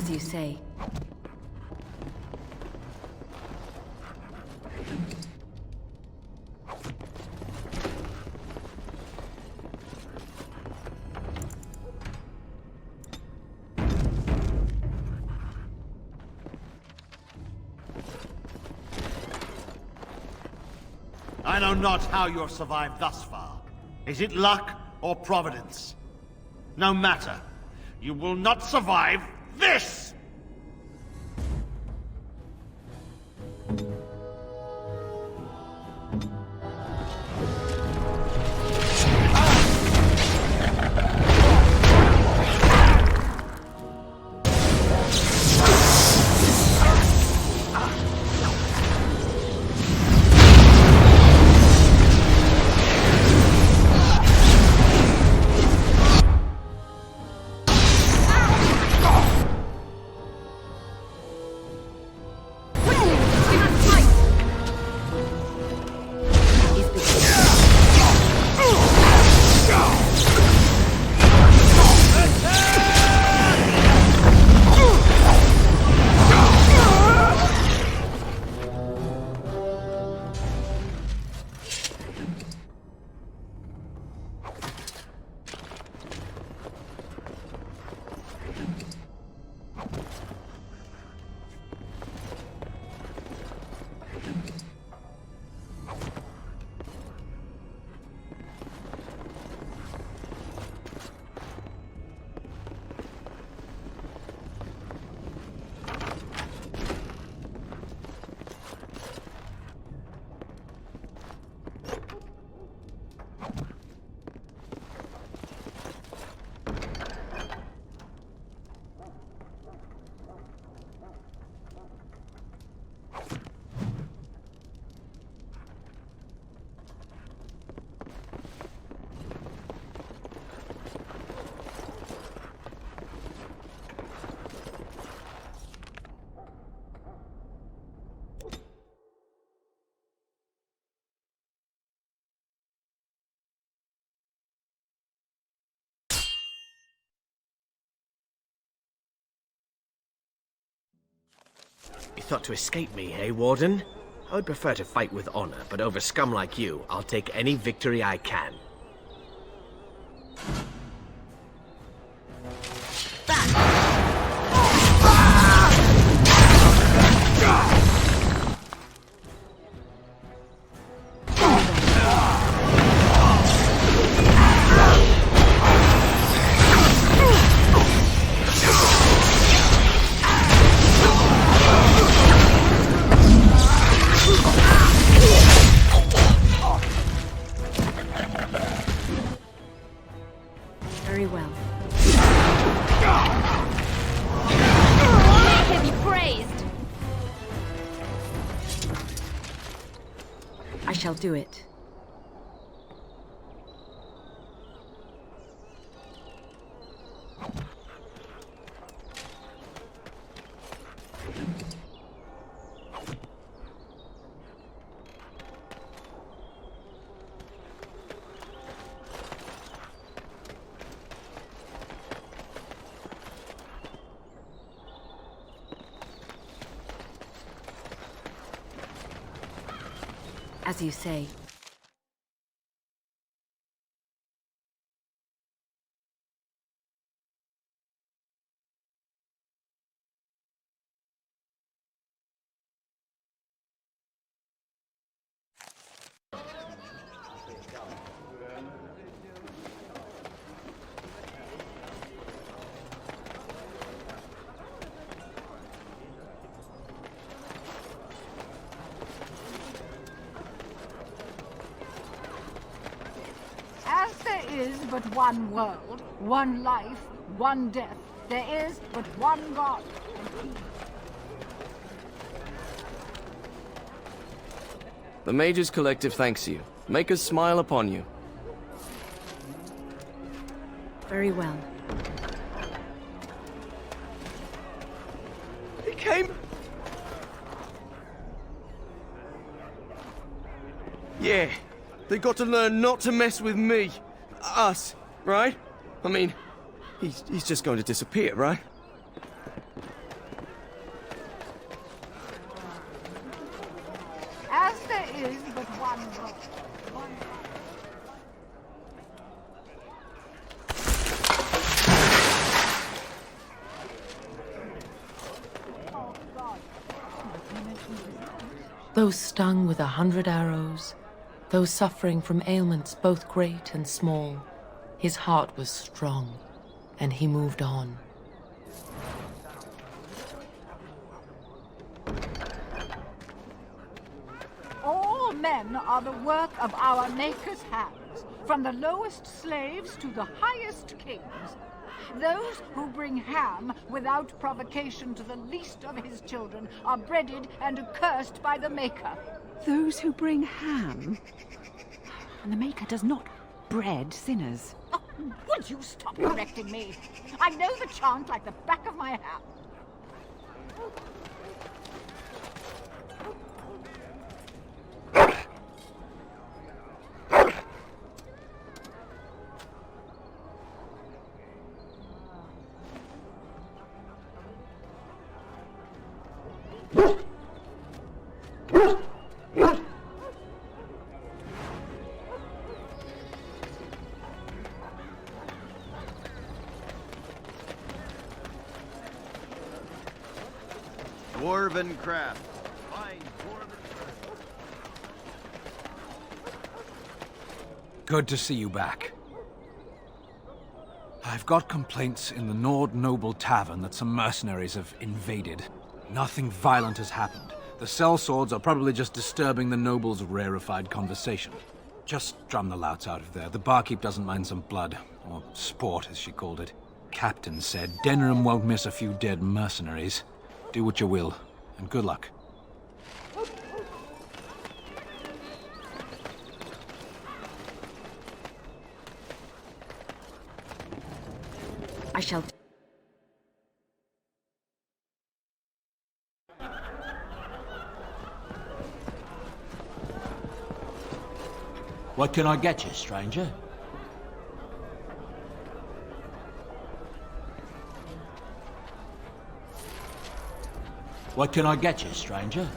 As you say. I know not how you have survived thus far. Is it luck or providence? No matter. You will not survive this! You thought to escape me, eh, Warden? I would prefer to fight with honor, but over scum like you, I'll take any victory I can. Very well. May he be praised! I shall do it. As you say. As there is but one world, one life, one death, there is but one God. The Mage's Collective thanks you. Make us smile upon you. Very well. He came... Yeah, they got to learn not to mess with me. Us, right? I mean, he's just going to disappear, right? Those stung with 100 arrows, those suffering from ailments both great and small, his heart was strong, and he moved on. All men are the work of our Maker's hands, from the lowest slaves to the highest kings. Those who bring ham without provocation to the least of his children are breaded and accursed by the Maker. Those who bring ham? And the Maker does not bread sinners. Oh, would you stop correcting me? I know the chant like the back of my hand. Dwarven craft. Fine dwarven craft. Good to see you back. I've got complaints in the Nord Noble Tavern that some mercenaries have invaded. Nothing violent has happened. The sellswords are probably just disturbing the nobles' rarefied conversation. Just drum the louts out of there. The barkeep doesn't mind some blood. Or sport, as she called it. Captain said Denerim won't miss a few dead mercenaries. Do what you will, and good luck. I shall... What can I get you, stranger? What can I get you, stranger?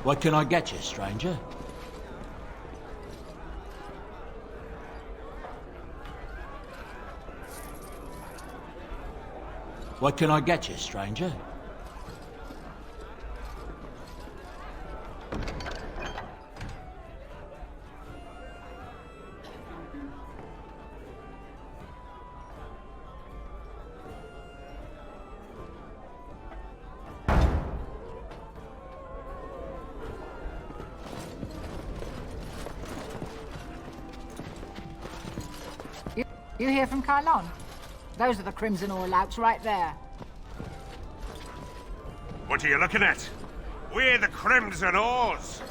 What can I get you, stranger? What can I get you, stranger? You hear from Kylon? Those are the Crimson Oil louts right there. What are you looking at? We're the Crimson Oars.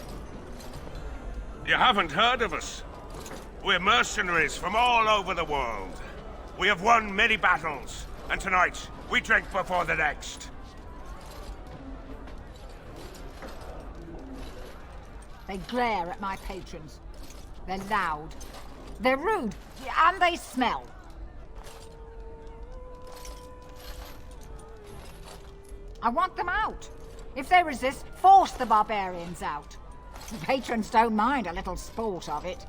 You haven't heard of us. We're mercenaries from all over the world. We have won many battles, and tonight we drink before the next. They glare at my patrons. They're loud. They're rude, and they smell. I want them out. If they resist, force the barbarians out. The patrons don't mind a little sport of it.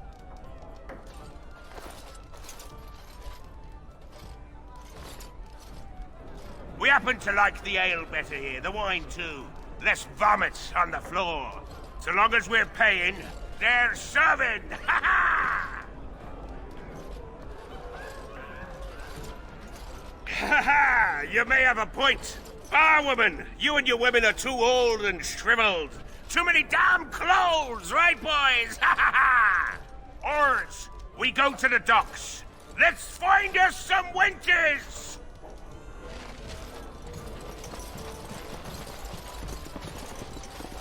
We happen to like the ale better here, the wine too. Less vomit on the floor. So long as we're paying, they're serving! Ha ha! Ha ha! You may have a point. Ah, woman, you and your women are too old and shriveled. Too many damn clothes, right, boys? Ha ha ha! Oars, we go to the docks. Let's find us some wenches!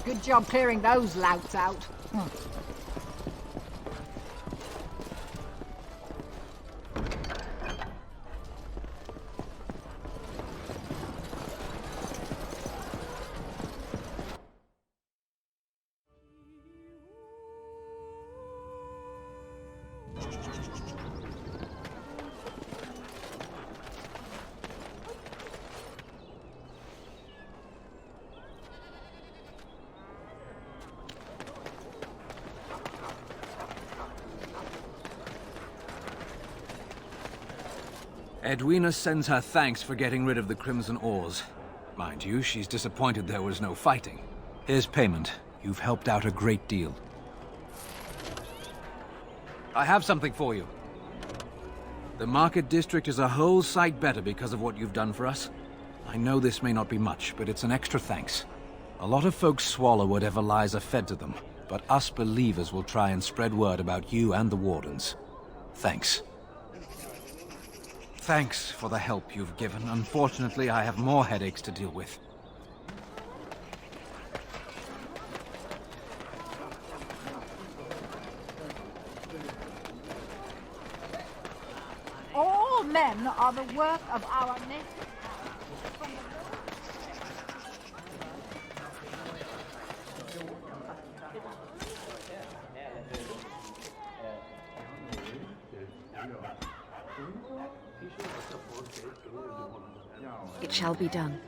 Good job clearing those louts out. Edwina sends her thanks for getting rid of the Crimson Oars. Mind you, she's disappointed there was no fighting. Here's payment. You've helped out a great deal. I have something for you. The Market District is a whole sight better because of what you've done for us. I know this may not be much, but it's an extra thanks. A lot of folks swallow whatever lies are fed to them, but us believers will try and spread word about you and the Wardens. Thanks. Thanks for the help you've given. Unfortunately, I have more headaches to deal with. All men are the work of our nature. It shall be done.